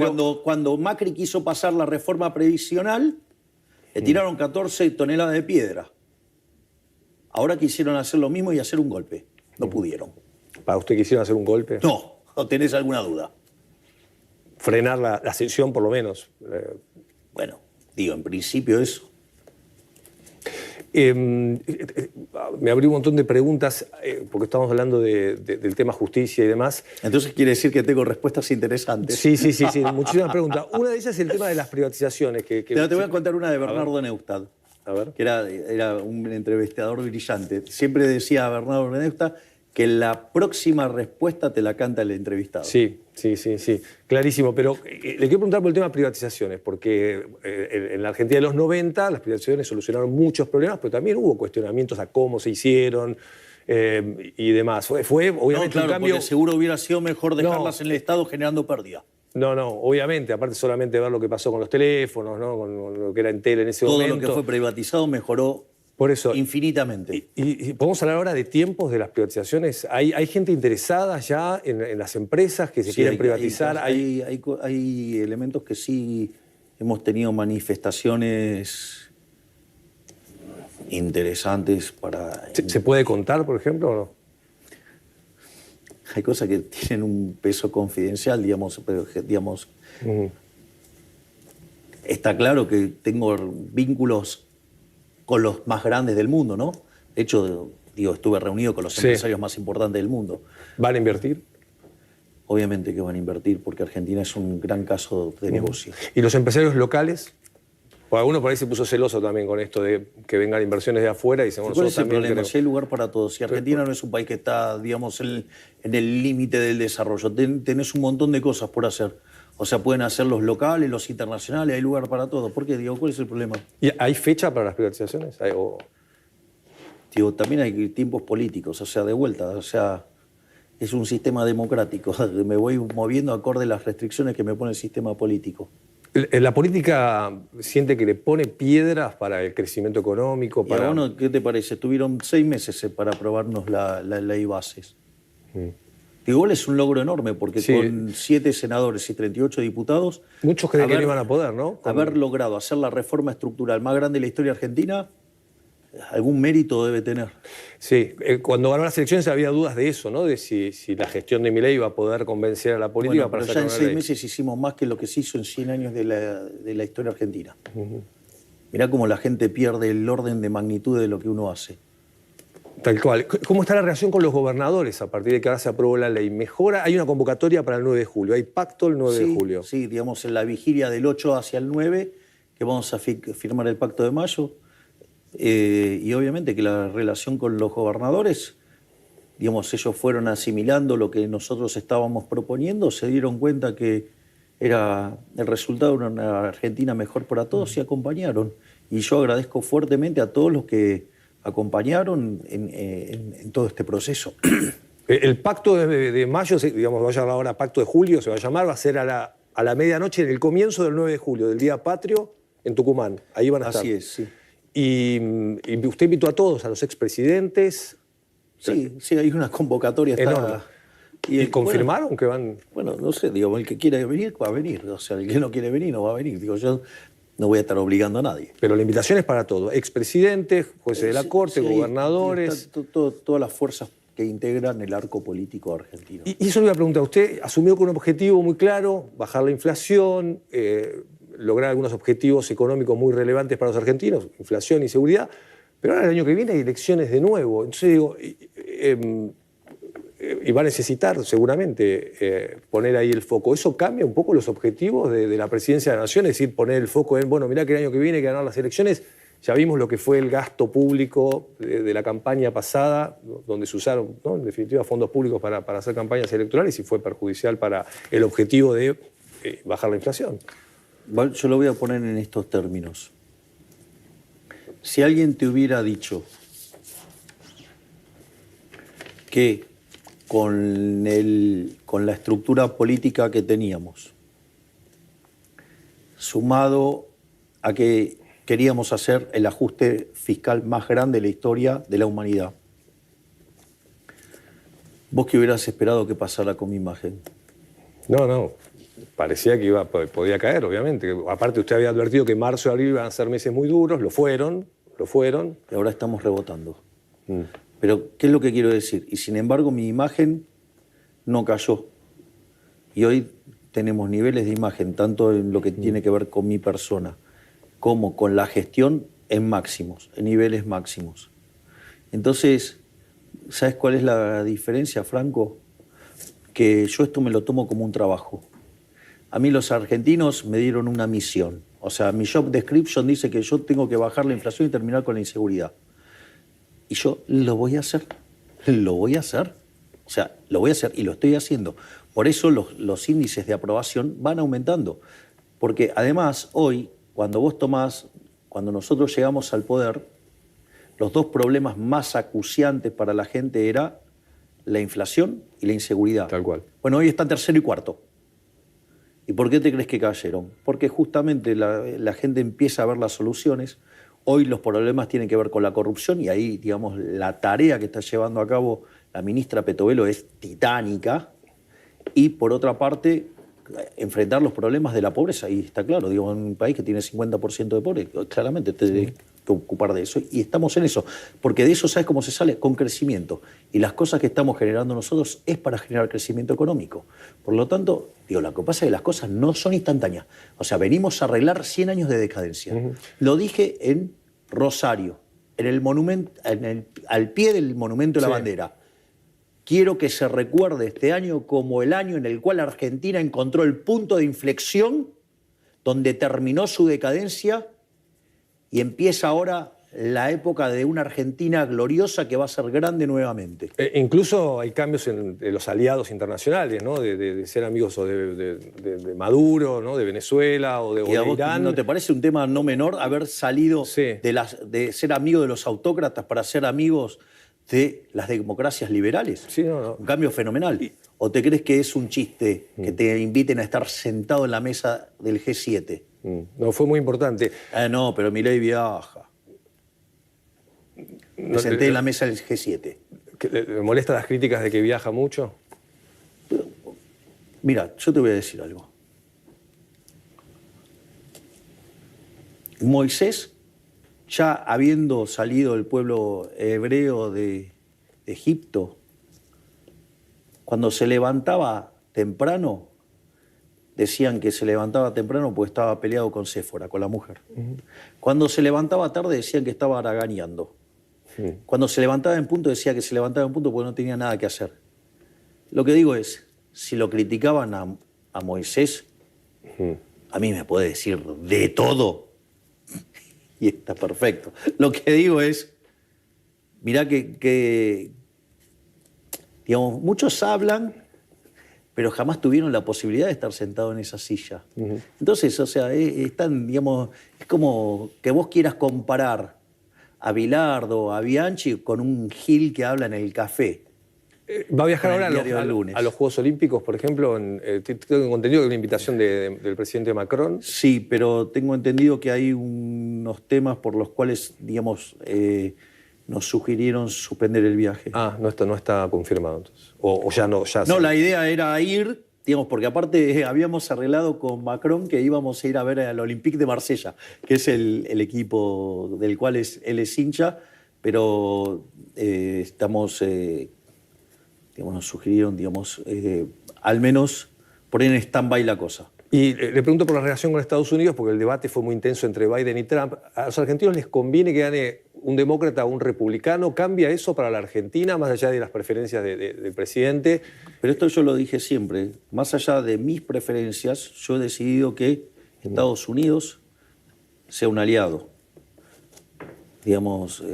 cuando Macri quiso pasar la reforma previsional, le tiraron 14 toneladas de piedra. Ahora quisieron hacer lo mismo y hacer un golpe. No pudieron. ¿Para usted quisieron hacer un golpe? No, ¿o tenés alguna duda? Frenar la ascensión, por lo menos. Bueno, digo, en principio eso. Me abrí un montón de preguntas, porque estamos hablando del tema justicia y demás. Entonces quiere decir que tengo respuestas interesantes. Sí, muchísimas preguntas. Una de ellas es el tema de las privatizaciones. Te voy a contar una de Bernardo Neustadt, que era un entrevistador brillante. Siempre decía a Bernardo Neustadt que la próxima respuesta te la canta el entrevistado. Sí, clarísimo. Pero le quiero preguntar por el tema de privatizaciones, porque en la Argentina de los 90 las privatizaciones solucionaron muchos problemas, pero también hubo cuestionamientos a cómo se hicieron y demás. Fue obviamente un cambio... Porque seguro hubiera sido mejor dejarlas en el Estado generando pérdida. No, obviamente, aparte solamente ver lo que pasó con los teléfonos, ¿no? Con lo que era Entel en ese momento. Todo lo que fue privatizado mejoró. Por eso, infinitamente. Y podemos hablar ahora de tiempos de las privatizaciones. ¿Hay gente interesada ya en las empresas que se quieren privatizar? Hay elementos que sí hemos tenido manifestaciones interesantes para... ¿Se puede contar, por ejemplo, o no? Hay cosas que tienen un peso confidencial, digamos, pero digamos... Está claro que tengo vínculos con los más grandes del mundo, ¿no? De hecho, estuve reunido con los empresarios más importantes del mundo. ¿Van a invertir? Obviamente que van a invertir, porque Argentina es un gran caso de negocio. ¿Y los empresarios locales? Pues alguno por ahí se puso celoso también con esto de que vengan inversiones de afuera y dicen, bueno, ¿cuál es el problema? Si hay lugar para todos. Si Argentina no es un país que está, digamos, en el límite del desarrollo, tenés un montón de cosas por hacer. O sea, pueden hacer los locales, los internacionales, hay lugar para todo. ¿Por qué? ¿Cuál es el problema? ¿Y hay fecha para las privatizaciones? También hay tiempos políticos, o sea, de vuelta. O sea, es un sistema democrático. Me voy moviendo acorde a las restricciones que me pone el sistema político. ¿La política siente que le pone piedras para el crecimiento económico? Para... bueno, ¿qué te parece? Tuvieron 6 meses para aprobarnos la ley bases. Igual es un logro enorme, porque con 7 senadores y 38 diputados... Muchos creen que no iban a poder, ¿no? Haber logrado hacer la reforma estructural más grande de la historia argentina, algún mérito debe tener. Sí, cuando ganó las elecciones había dudas de eso, ¿no? De si la gestión de Milei iba a poder convencer a la política para sacar una ley. Pero ya en 6 meses hicimos más que lo que se hizo en 100 años de la historia argentina. Mirá cómo la gente pierde el orden de magnitud de lo que uno hace. Tal cual. ¿Cómo está la relación con los gobernadores a partir de que ahora se aprobó la ley? ¿Mejora? Hay una convocatoria para el 9 de julio. ¿Hay pacto el 9 de julio? Sí, digamos en la vigilia del 8 hacia el 9, que vamos a firmar el pacto de mayo. Y obviamente que la relación con los gobernadores, digamos, ellos fueron asimilando lo que nosotros estábamos proponiendo, se dieron cuenta que era el resultado de una Argentina mejor para todos y acompañaron. Y yo agradezco fuertemente a todos los que acompañaron en todo este proceso. El pacto de mayo, digamos, va a llamar ahora pacto de julio, se va a llamar, va a ser a la medianoche, en el comienzo del 9 de julio, del Día Patrio, en Tucumán. Ahí van a estar. Así es, sí. Y usted invitó a todos, a los expresidentes. Sí, hay una convocatoria. ¿Y confirmaron que van? Bueno, no sé, digo, el que quiera venir, va a venir. O sea, el que no quiere venir, no va a venir. Digo, yo no voy a estar obligando a nadie. Pero la invitación es para todos. Expresidentes, jueces de la Corte, gobernadores. Todas las fuerzas que integran el arco político argentino. Y eso le iba a preguntar. Usted asumió con un objetivo muy claro, bajar la inflación, lograr algunos objetivos económicos muy relevantes para los argentinos, inflación y seguridad, pero ahora el año que viene hay elecciones de nuevo. Entonces digo, y va a necesitar seguramente poner ahí el foco. ¿Eso cambia un poco los objetivos de la presidencia de la Nación? Es decir, poner el foco en, bueno, mirá que el año que viene hay que ganar las elecciones. Ya vimos lo que fue el gasto público de la campaña pasada, donde se usaron, ¿no?, en definitiva, fondos públicos para hacer campañas electorales y fue perjudicial para el objetivo de bajar la inflación. Yo lo voy a poner en estos términos. Si alguien te hubiera dicho que con la estructura política que teníamos, sumado a que queríamos hacer el ajuste fiscal más grande de la historia de la humanidad, ¿vos qué hubieras esperado que pasara con mi imagen? No. Parecía que podía caer, obviamente. Aparte, usted había advertido que marzo y abril iban a ser meses muy duros, lo fueron. Y ahora estamos rebotando. Pero, ¿qué es lo que quiero decir? Y sin embargo, mi imagen no cayó. Y hoy tenemos niveles de imagen, tanto en lo que tiene que ver con mi persona, como con la gestión, en máximos, en niveles máximos. Entonces, ¿sabes cuál es la diferencia, Franco? Que yo esto me lo tomo como un trabajo. A mí los argentinos me dieron una misión. O sea, mi job description dice que yo tengo que bajar la inflación y terminar con la inseguridad. Y yo lo voy a hacer. Lo voy a hacer. O sea, lo voy a hacer y lo estoy haciendo. Por eso los índices de aprobación van aumentando. Porque además, hoy, cuando nosotros llegamos al poder, los dos problemas más acuciantes para la gente era la inflación y la inseguridad. Tal cual. Bueno, hoy están tercero y cuarto. ¿Y por qué te crees que cayeron? Porque justamente la gente empieza a ver las soluciones. Hoy los problemas tienen que ver con la corrupción y ahí, digamos, la tarea que está llevando a cabo la ministra Petovelo es titánica. Y por otra parte, enfrentar los problemas de la pobreza. Y está claro, digo, en un país que tiene 50% de pobres, claramente te debes que ocupar de eso. Y estamos en eso. Porque de eso, ¿sabes cómo se sale? Con crecimiento. Y las cosas que estamos generando nosotros es para generar crecimiento económico. Por lo tanto, digo, lo que pasa es que las cosas no son instantáneas. O sea, venimos a arreglar 100 años de decadencia. Lo dije en Rosario, en el monumento, al pie del Monumento de la Bandera. Quiero que se recuerde este año como el año en el cual Argentina encontró el punto de inflexión donde terminó su decadencia y empieza ahora la época de una Argentina gloriosa que va a ser grande nuevamente. Incluso hay cambios en los aliados internacionales, ¿no? De ser amigos o de Maduro, ¿no? De Venezuela o de Irán. ¿No te parece un tema no menor haber salido de ser amigo de los autócratas para ser amigos de las democracias liberales? Sí, no. Un cambio fenomenal. ¿O te crees que es un chiste que te inviten a estar sentado en la mesa del G7? No, fue muy importante. No, pero Milei viaja. Me senté en la mesa del G7. ¿Le molestan las críticas de que viaja mucho? Mira, yo te voy a decir algo. Moisés, ya habiendo salido el pueblo hebreo de Egipto, cuando se levantaba temprano, decían que se levantaba temprano porque estaba peleado con Séfora, con la mujer. Cuando se levantaba tarde decían que estaba haraganeando. Cuando se levantaba en punto decía que se levantaba en punto porque no tenía nada que hacer. Lo que digo es, si lo criticaban a Moisés, a mí me puede decir de todo y está perfecto. Lo que digo es, mirá que digamos, muchos hablan, pero jamás tuvieron la posibilidad de estar sentado en esa silla. Entonces, o sea, es como que vos quieras comparar a Bilardo, a Bianchi con un Gil que habla en el café. ¿Va a viajar ahora a los Juegos Olímpicos, por ejemplo? Tengo entendido que hay una invitación del presidente Macron. Sí, pero tengo entendido que hay unos temas por los cuales, digamos, nos sugirieron suspender el viaje. No está confirmado entonces. O ya no. No, la idea era ir, digamos, porque aparte habíamos arreglado con Macron que íbamos a ir a ver al Olympique de Marsella, que es el equipo del cual él es hincha, pero estamos, digamos, nos sugirieron, digamos, al menos poner en stand-by la cosa. Y le pregunto por la relación con Estados Unidos, porque el debate fue muy intenso entre Biden y Trump. ¿A los argentinos les conviene que gane un demócrata o un republicano? ¿Cambia eso para la Argentina, más allá de las preferencias del presidente? Pero esto yo lo dije siempre. Más allá de mis preferencias, yo he decidido que Estados Unidos sea un aliado. Digamos,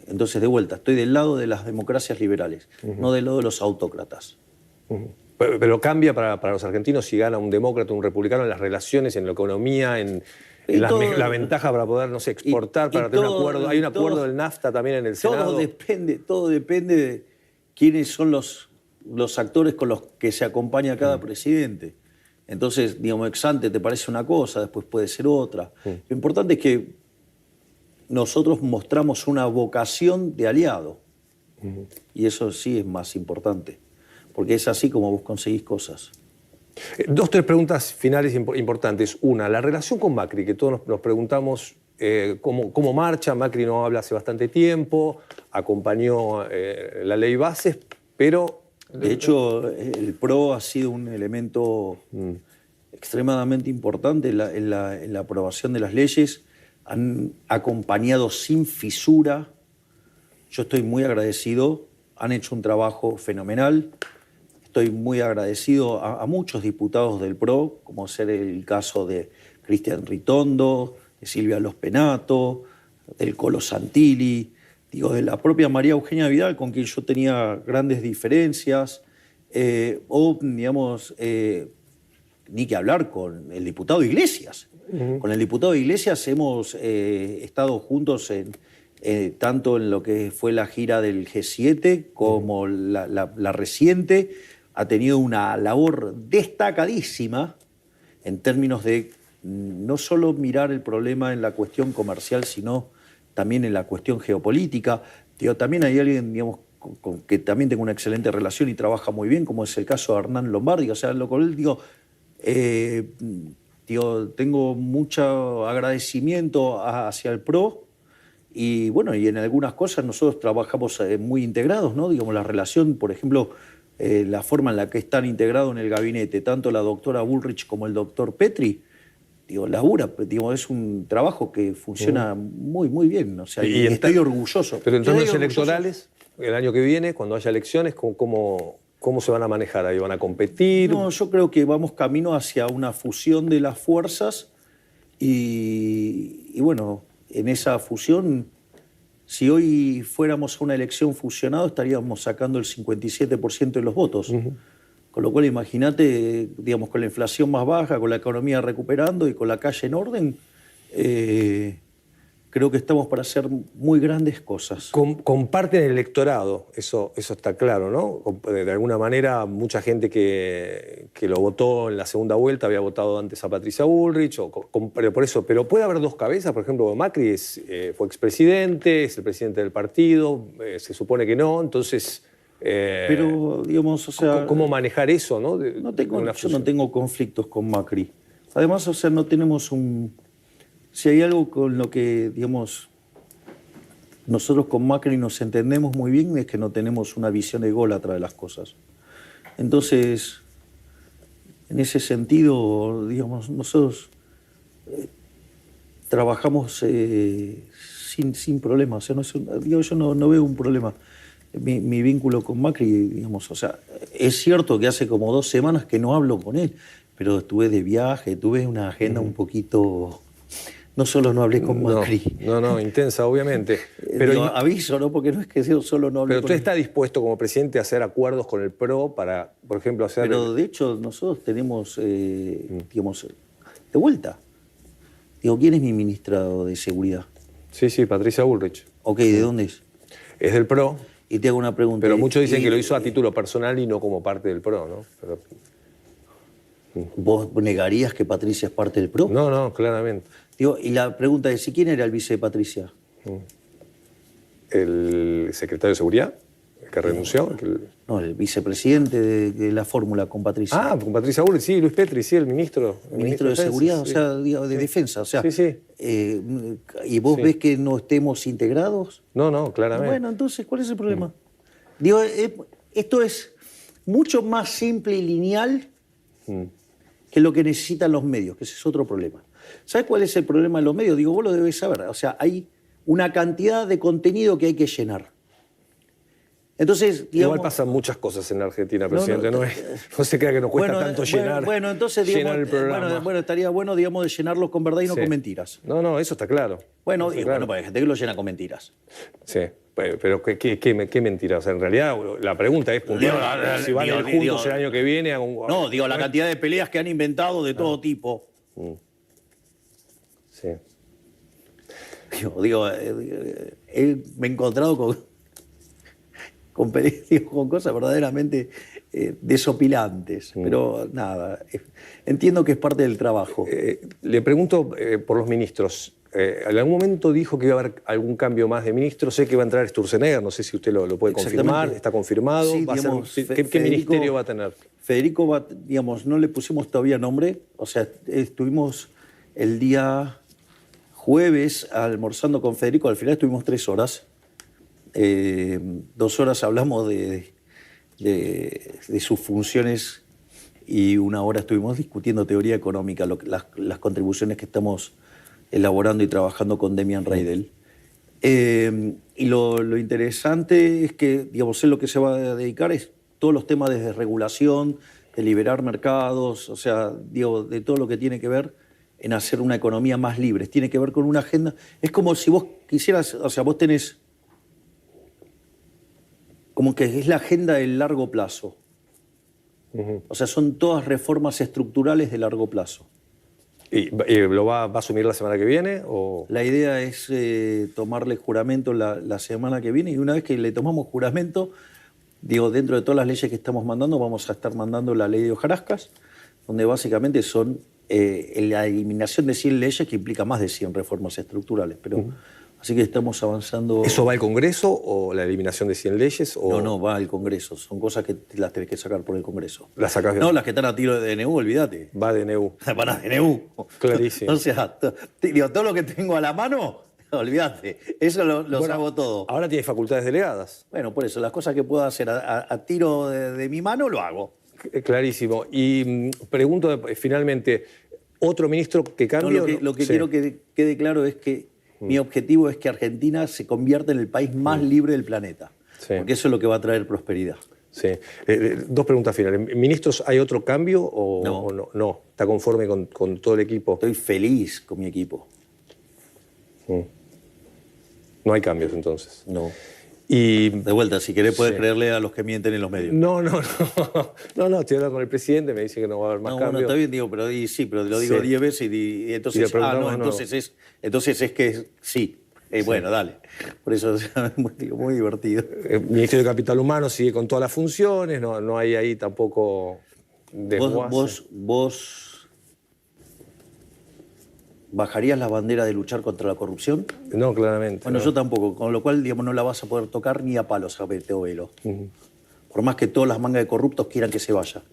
entonces, de vuelta, estoy del lado de las democracias liberales, no del lado de los autócratas. Pero cambia para los argentinos si gana un demócrata o un republicano en las relaciones, en la economía, en la ventaja para poder, no sé, exportar, para tener un acuerdo. Hay un acuerdo del NAFTA también en el Senado. Todo depende de quiénes son los actores con los que se acompaña cada presidente. Entonces, digamos, ex ante te parece una cosa, después puede ser otra. Lo importante es que nosotros mostramos una vocación de aliado. Y eso sí es más importante, porque es así como vos conseguís cosas. 2, 3 preguntas finales importantes. Una, la relación con Macri, que todos nos preguntamos cómo marcha. Macri no habla hace bastante tiempo, acompañó la ley Bases, pero... De hecho, el PRO ha sido un elemento extremadamente importante en la aprobación de las leyes. Han acompañado sin fisura. Yo estoy muy agradecido. Han hecho un trabajo fenomenal. Estoy muy agradecido a muchos diputados del PRO, como ser el caso de Cristian Ritondo, de Silvia Los Penato, del Colo Santilli, de la propia María Eugenia Vidal, con quien yo tenía grandes diferencias, o, digamos, ni que hablar con el diputado Iglesias. Con el diputado Iglesias hemos estado juntos tanto en lo que fue la gira del G7 como la reciente. Ha tenido una labor destacadísima en términos de no solo mirar el problema en la cuestión comercial, sino también en la cuestión geopolítica. También hay alguien, digamos, con que también tengo una excelente relación y trabaja muy bien, como es el caso de Hernán Lombardi. O sea, lo cual tengo mucho agradecimiento hacia el PRO y, bueno, y en algunas cosas nosotros trabajamos muy integrados, ¿no? Digamos, la relación, por ejemplo, la forma en la que están integrados en el gabinete, tanto la doctora Bullrich como el doctor Petri, labura, es un trabajo que funciona muy, muy bien. O sea, y estoy orgulloso. Pero en términos electorales, el año que viene, cuando haya elecciones, ¿cómo se van a manejar ahí? ¿Van a competir? No, yo creo que vamos camino hacia una fusión de las fuerzas y bueno, en esa fusión, si hoy fuéramos a una elección fusionada, estaríamos sacando el 57% de los votos. Con lo cual, imagínate, digamos, con la inflación más baja, con la economía recuperando y con la calle en orden, creo que estamos para hacer muy grandes cosas. Comparten el electorado, eso está claro, ¿no? De alguna manera, mucha gente que lo votó en la segunda vuelta había votado antes a Patricia Bullrich, por eso. Pero puede haber dos cabezas, por ejemplo, Macri fue expresidente, es el presidente del partido, se supone que no, entonces... pero, digamos, o sea... ¿Cómo manejar eso, no? Yo no tengo conflictos con Macri. Además, o sea, no tenemos Si hay algo con lo que, digamos, nosotros con Macri nos entendemos muy bien, es que no tenemos una visión ególatra de las cosas. Entonces, en ese sentido, digamos, nosotros trabajamos sin problemas. O sea, yo no veo un problema. Mi vínculo con Macri, digamos, o sea, es cierto que hace como 2 semanas que no hablo con él, pero estuve de viaje, tuve una agenda un poquito... No solo no hablé con Macri. No, intensa, obviamente. Pero aviso, ¿no? Porque no es que yo solo no hablé con él. Pero usted está dispuesto como presidente a hacer acuerdos con el PRO para, por ejemplo, hacer... Pero de hecho nosotros tenemos, digamos, de vuelta. ¿Quién es mi ministra de Seguridad? Sí, Patricia Bullrich. Ok, ¿de dónde es? Es del PRO. Y te hago una pregunta. Pero muchos dicen que lo hizo a título personal y no como parte del PRO, ¿no? Pero... ¿Vos negarías que Patricia es parte del PRO? No, claramente. Y la pregunta es, ¿y quién era el vice de Patricia? El secretario de Seguridad, el que renunció. No, el vicepresidente de la fórmula con Patricia. Ah, con Patricia Bullrich, sí, Luis Petri, sí, el ministro. El ministro de Seguridad, sí. O sea, de Defensa. O sea, sí. ¿Y vos ves que no estemos integrados? No, claramente. Bueno, entonces, ¿cuál es el problema? Digo, esto es mucho más simple y lineal que lo que necesitan los medios, que ese es otro problema. ¿Sabes cuál es el problema de los medios? Digo, vos lo debés saber. O sea, hay una cantidad de contenido que hay que llenar. Entonces, digamos, igual pasan muchas cosas en la Argentina, presidente. No se crea que nos cuesta tanto llenar el programa. Bueno, estaría bueno, digamos, de llenarlos con verdad y no con mentiras. No, eso está claro. Bueno, bueno, hay gente que lo llena con mentiras. Sí, pero ¿qué mentiras? O sea, en realidad, la pregunta es puntual. Si van a ir juntos el año que viene... No, digo, la cantidad de peleas que han inventado de todo tipo. Sí. Me he encontrado con cosas verdaderamente desopilantes, pero nada, entiendo que es parte del trabajo. Le pregunto por los ministros. ¿En algún momento dijo que iba a haber algún cambio más de ministro? Sé que va a entrar Sturzenegger, no sé si usted lo puede confirmar, ¿está confirmado? Sí, ¿Qué ministerio va a tener? Federico no le pusimos todavía nombre, o sea, estuvimos el día jueves almorzando con Federico, al final estuvimos 3 horas. 2 horas hablamos de sus funciones y 1 hora estuvimos discutiendo teoría económica, las contribuciones que estamos elaborando y trabajando con Demian Reidel. Y lo interesante es que, digamos, él lo que se va a dedicar es todos los temas de desregulación, de liberar mercados, o sea, digo, de todo lo que tiene que ver en hacer una economía más libre. Tiene que ver con una agenda. Es como si vos quisieras, o sea, vos tenés como que es la agenda del largo plazo. O sea, son todas reformas estructurales de largo plazo. ¿Y lo va a asumir la semana que viene? ¿O? La idea es tomarle juramento la semana que viene, y una vez que le tomamos juramento, digo, dentro de todas las leyes que estamos mandando, vamos a estar mandando la ley de hojarascas, donde básicamente son la eliminación de 100 leyes que implica más de 100 reformas estructurales. Pero, así que estamos avanzando. ¿Eso va al Congreso o la eliminación de 100 leyes? O... No, va al Congreso. Son cosas que las tenés que sacar por el Congreso. ¿Las sacás bien? No, las que están a tiro de DNU, olvídate. Va a DNU. Van a DNU. Clarísimo. O sea, digo, todo lo que tengo a la mano, olvídate. Eso lo hago todo. Ahora tiene facultades delegadas. Bueno, por eso, las cosas que puedo hacer a tiro de mi mano, lo hago. Clarísimo. Y pregunto finalmente, ¿otro ministro que cambie? No, lo que quiero que quede claro es que mi objetivo es que Argentina se convierta en el país más libre del planeta. Sí. Porque eso es lo que va a traer prosperidad. Sí. 2 preguntas finales. ¿Ministros, hay otro cambio o no? No. ¿Está conforme con todo el equipo? Estoy feliz con mi equipo. No hay cambios entonces. No. Y, de vuelta, si querés puedes creerle a los que mienten en los medios. No, estoy hablando con el presidente, me dice que no va a haber más cambios. Bueno, está bien, digo, pero sí, pero lo digo 10 veces y entonces, entonces es que sí. Bueno, dale. Por eso es muy divertido. El Ministerio de Capital Humano sigue con todas las funciones, no hay ahí tampoco desguace. ¿Vos bajarías la bandera de luchar contra la corrupción? No, claramente. Bueno, yo tampoco, con lo cual, digamos, no la vas a poder tocar ni a palos a Teo Velo. Por más que todas las mangas de corruptos quieran que se vaya.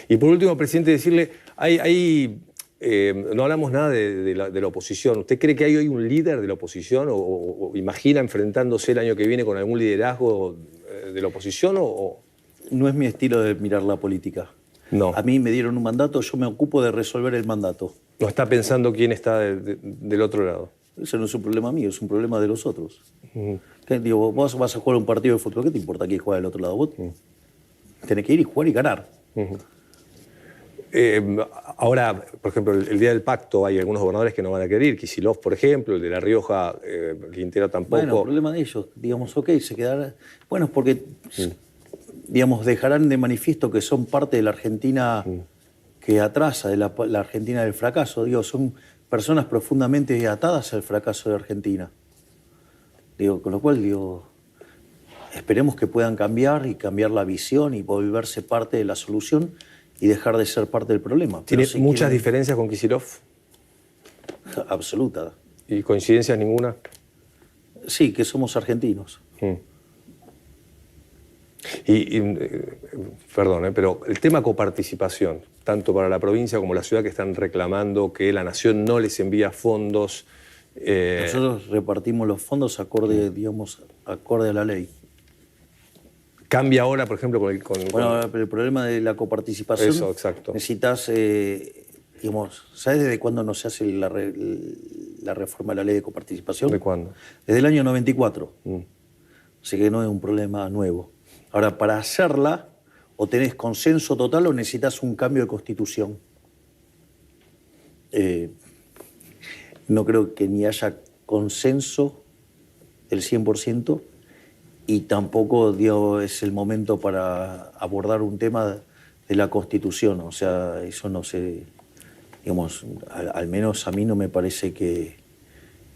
Y por último, presidente, decirle, no hablamos nada de la oposición. ¿Usted cree que hay hoy un líder de la oposición o imagina enfrentándose el año que viene con algún liderazgo de la oposición? No es mi estilo de mirar la política. No. A mí me dieron un mandato, yo me ocupo de resolver el mandato. ¿No está pensando quién está del otro lado? Eso no es un problema mío, es un problema de los otros. Digo, vos vas a jugar un partido de fútbol, ¿qué te importa quién juega del otro lado? Vos tenés que ir y jugar y ganar. Ahora, por ejemplo, el día del pacto hay algunos gobernadores que no van a querer ir. Kicillof, por ejemplo, el de La Rioja, Quintero tampoco. Bueno, el problema de ellos, digamos, ok, se quedarán. Bueno, es porque, digamos, dejarán de manifiesto que son parte de la Argentina que atrasa, de la Argentina del fracaso. Digo, son personas profundamente atadas al fracaso de Argentina. Digo, con lo cual, digo, esperemos que puedan cambiar y cambiar la visión y volverse parte de la solución y dejar de ser parte del problema. ¿Tiene muchas diferencias con Kicillof? Absoluta. ¿Y coincidencias ninguna? Sí, que somos argentinos. Perdón, pero el tema coparticipación, tanto para la provincia como la ciudad que están reclamando que la nación no les envía fondos. Nosotros repartimos los fondos acorde a la ley. ¿Cambia ahora, por ejemplo, Bueno, pero el problema de la coparticipación... Eso, exacto. Necesitas, ¿sabes desde cuándo no se hace la reforma de la ley de coparticipación? ¿De cuándo? Desde el año 94. Así que no es un problema nuevo. Ahora, para hacerla, o tenés consenso total o necesitas un cambio de constitución. No creo que ni haya consenso del 100%, y tampoco es el momento para abordar un tema de la Constitución. O sea, eso no se digamos, al menos a mí no me parece que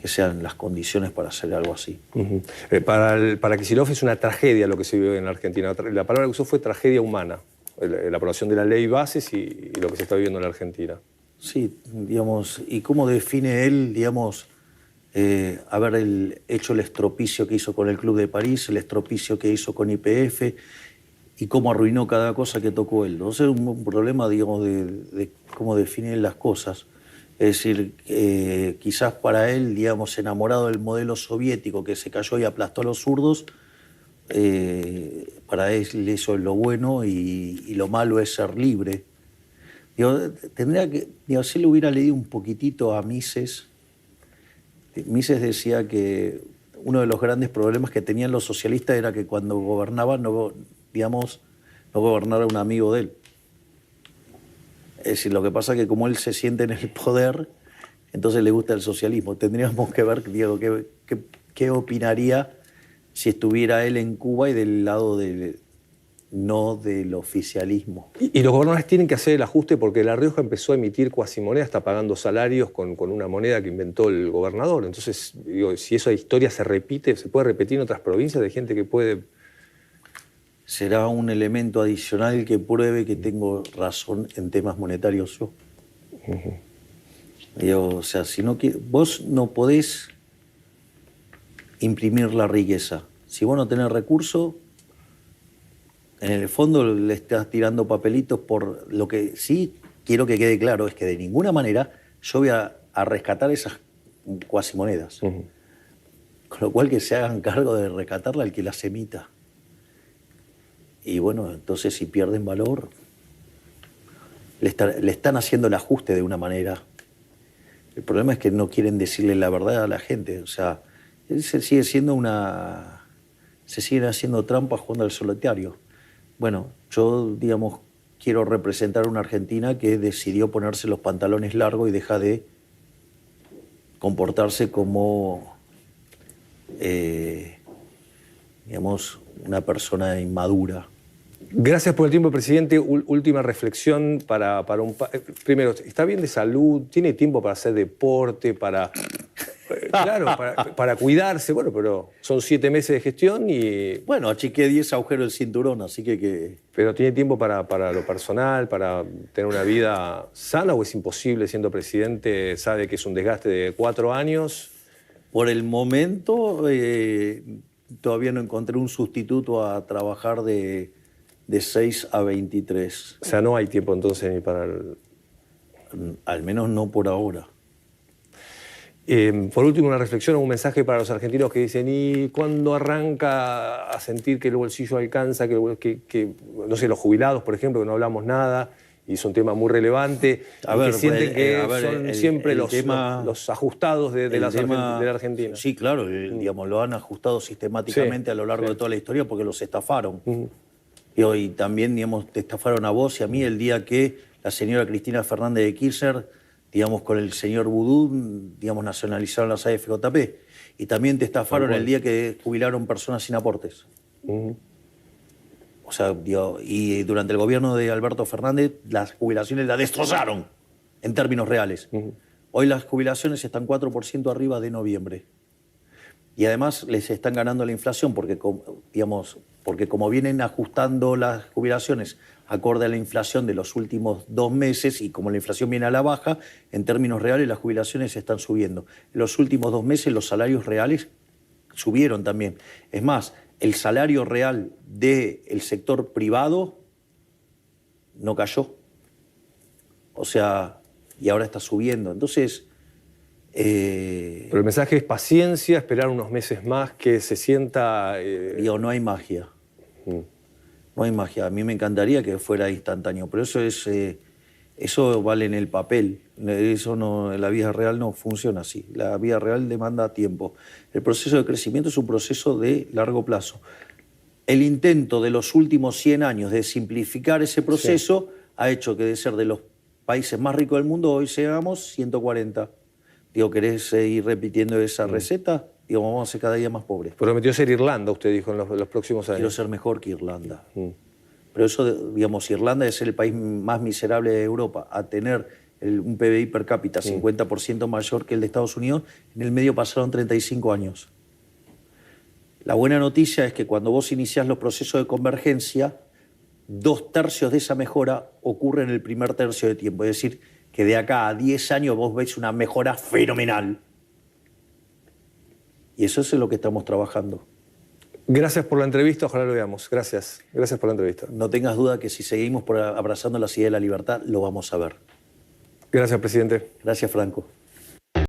sean las condiciones para hacer algo así. Para Kicillof es una tragedia lo que se vive en la Argentina. La palabra que usó fue tragedia humana, la aprobación de la ley bases y lo que se está viviendo en la Argentina. Sí, digamos, y cómo define él, digamos, haber hecho el estropicio que hizo con el Club de París, el estropicio que hizo con YPF, y cómo arruinó cada cosa que tocó él. Entonces es un problema, digamos, de cómo define él las cosas. Es decir, quizás para él, digamos, enamorado del modelo soviético que se cayó y aplastó a los zurdos, para él eso es lo bueno y lo malo es ser libre. Tendría que, si él hubiera leído un poquitito a Mises, Mises decía que uno de los grandes problemas que tenían los socialistas era que cuando gobernaban, no gobernara un amigo de él. Es decir, lo que pasa es que como él se siente en el poder, entonces le gusta el socialismo. Tendríamos que ver, Diego, qué opinaría si estuviera él en Cuba y del lado no del oficialismo. Y los gobernadores tienen que hacer el ajuste porque La Rioja empezó a emitir cuasimonedas, está pagando salarios con una moneda que inventó el gobernador. Entonces, digo, si esa historia se repite, se puede repetir en otras provincias de gente que puede... Será un elemento adicional que pruebe que tengo razón en temas monetarios yo. O sea, si no, vos no podés imprimir la riqueza. Si vos no tenés recursos, en el fondo le estás tirando papelitos por lo que sí quiero que quede claro, es que de ninguna manera yo voy a rescatar esas cuasimonedas. Con lo cual que se hagan cargo de rescatarla el que las emita. Y bueno, entonces si pierden valor, le están haciendo el ajuste de una manera. El problema es que no quieren decirle la verdad a la gente. O sea, se siguen haciendo trampas jugando al solitario. Bueno, yo, digamos, quiero representar una Argentina que decidió ponerse los pantalones largos y deja de comportarse como, digamos, una persona inmadura. Gracias por el tiempo, presidente. Última reflexión para un... Primero, ¿está bien de salud? ¿Tiene tiempo para hacer deporte? Claro, para cuidarse. Bueno, pero son 7 meses de gestión y... Bueno, achiqué 10 agujeros del cinturón, así que... ¿Pero tiene tiempo para lo personal, para tener una vida sana o es imposible siendo presidente? ¿Sabe que es un desgaste de 4 años? Por el momento, todavía no encontré un sustituto a trabajar de 6 a 23. O sea, no hay tiempo entonces ni para... Al menos no por ahora. Por último, una reflexión o un mensaje para los argentinos que dicen, ¿y cuándo arranca a sentir que el bolsillo alcanza? Que no sé, los jubilados, por ejemplo, que no hablamos nada, y es un tema muy relevante, que sienten que son siempre los ajustados de la Argentina. Sí, claro, digamos, lo han ajustado sistemáticamente a lo largo de toda la historia porque los estafaron. Y hoy también, digamos, te estafaron a vos y a mí el día que la señora Cristina Fernández de Kirchner, digamos, con el señor Vudú, digamos, nacionalizaron las AFJP. Y también te estafaron el día que jubilaron personas sin aportes. O sea, y durante el gobierno de Alberto Fernández, las jubilaciones las destrozaron, en términos reales. Hoy las jubilaciones están 4% arriba de noviembre. Y además les están ganando la inflación porque, digamos, porque como vienen ajustando las jubilaciones acorde a la inflación de los últimos 2 meses y como la inflación viene a la baja, en términos reales las jubilaciones están subiendo. En los últimos 2 meses los salarios reales subieron también. Es más, el salario real del sector privado no cayó. O sea, y ahora está subiendo. Entonces... Pero el mensaje es paciencia, esperar unos meses más, que se sienta... Digo, no hay magia. No hay magia. A mí me encantaría que fuera instantáneo, pero eso vale en el papel. Eso no, en la vida real no funciona así. La vida real demanda tiempo. El proceso de crecimiento es un proceso de largo plazo. El intento de los últimos 100 años de simplificar ese proceso ha hecho que de ser de los países más ricos del mundo hoy seamos 140. Digo, ¿querés seguir repitiendo esa receta? Digo, vamos a ser cada día más pobres. Prometió ser Irlanda, usted dijo, en los próximos años. Quiero ser mejor que Irlanda. Pero eso, digamos, Irlanda es el país más miserable de Europa. A tener un PBI per cápita 50% mayor que el de Estados Unidos, en el medio pasaron 35 años. La buena noticia es que cuando vos iniciás los procesos de convergencia, 2/3 de esa mejora ocurre en el primer tercio de tiempo. Es decir, que de acá a 10 años vos ves una mejora fenomenal. Y eso es en lo que estamos trabajando. Gracias por la entrevista, ojalá lo veamos. Gracias por la entrevista. No tengas duda que si seguimos abrazando la idea de la libertad, lo vamos a ver. Gracias, presidente. Gracias, Franco.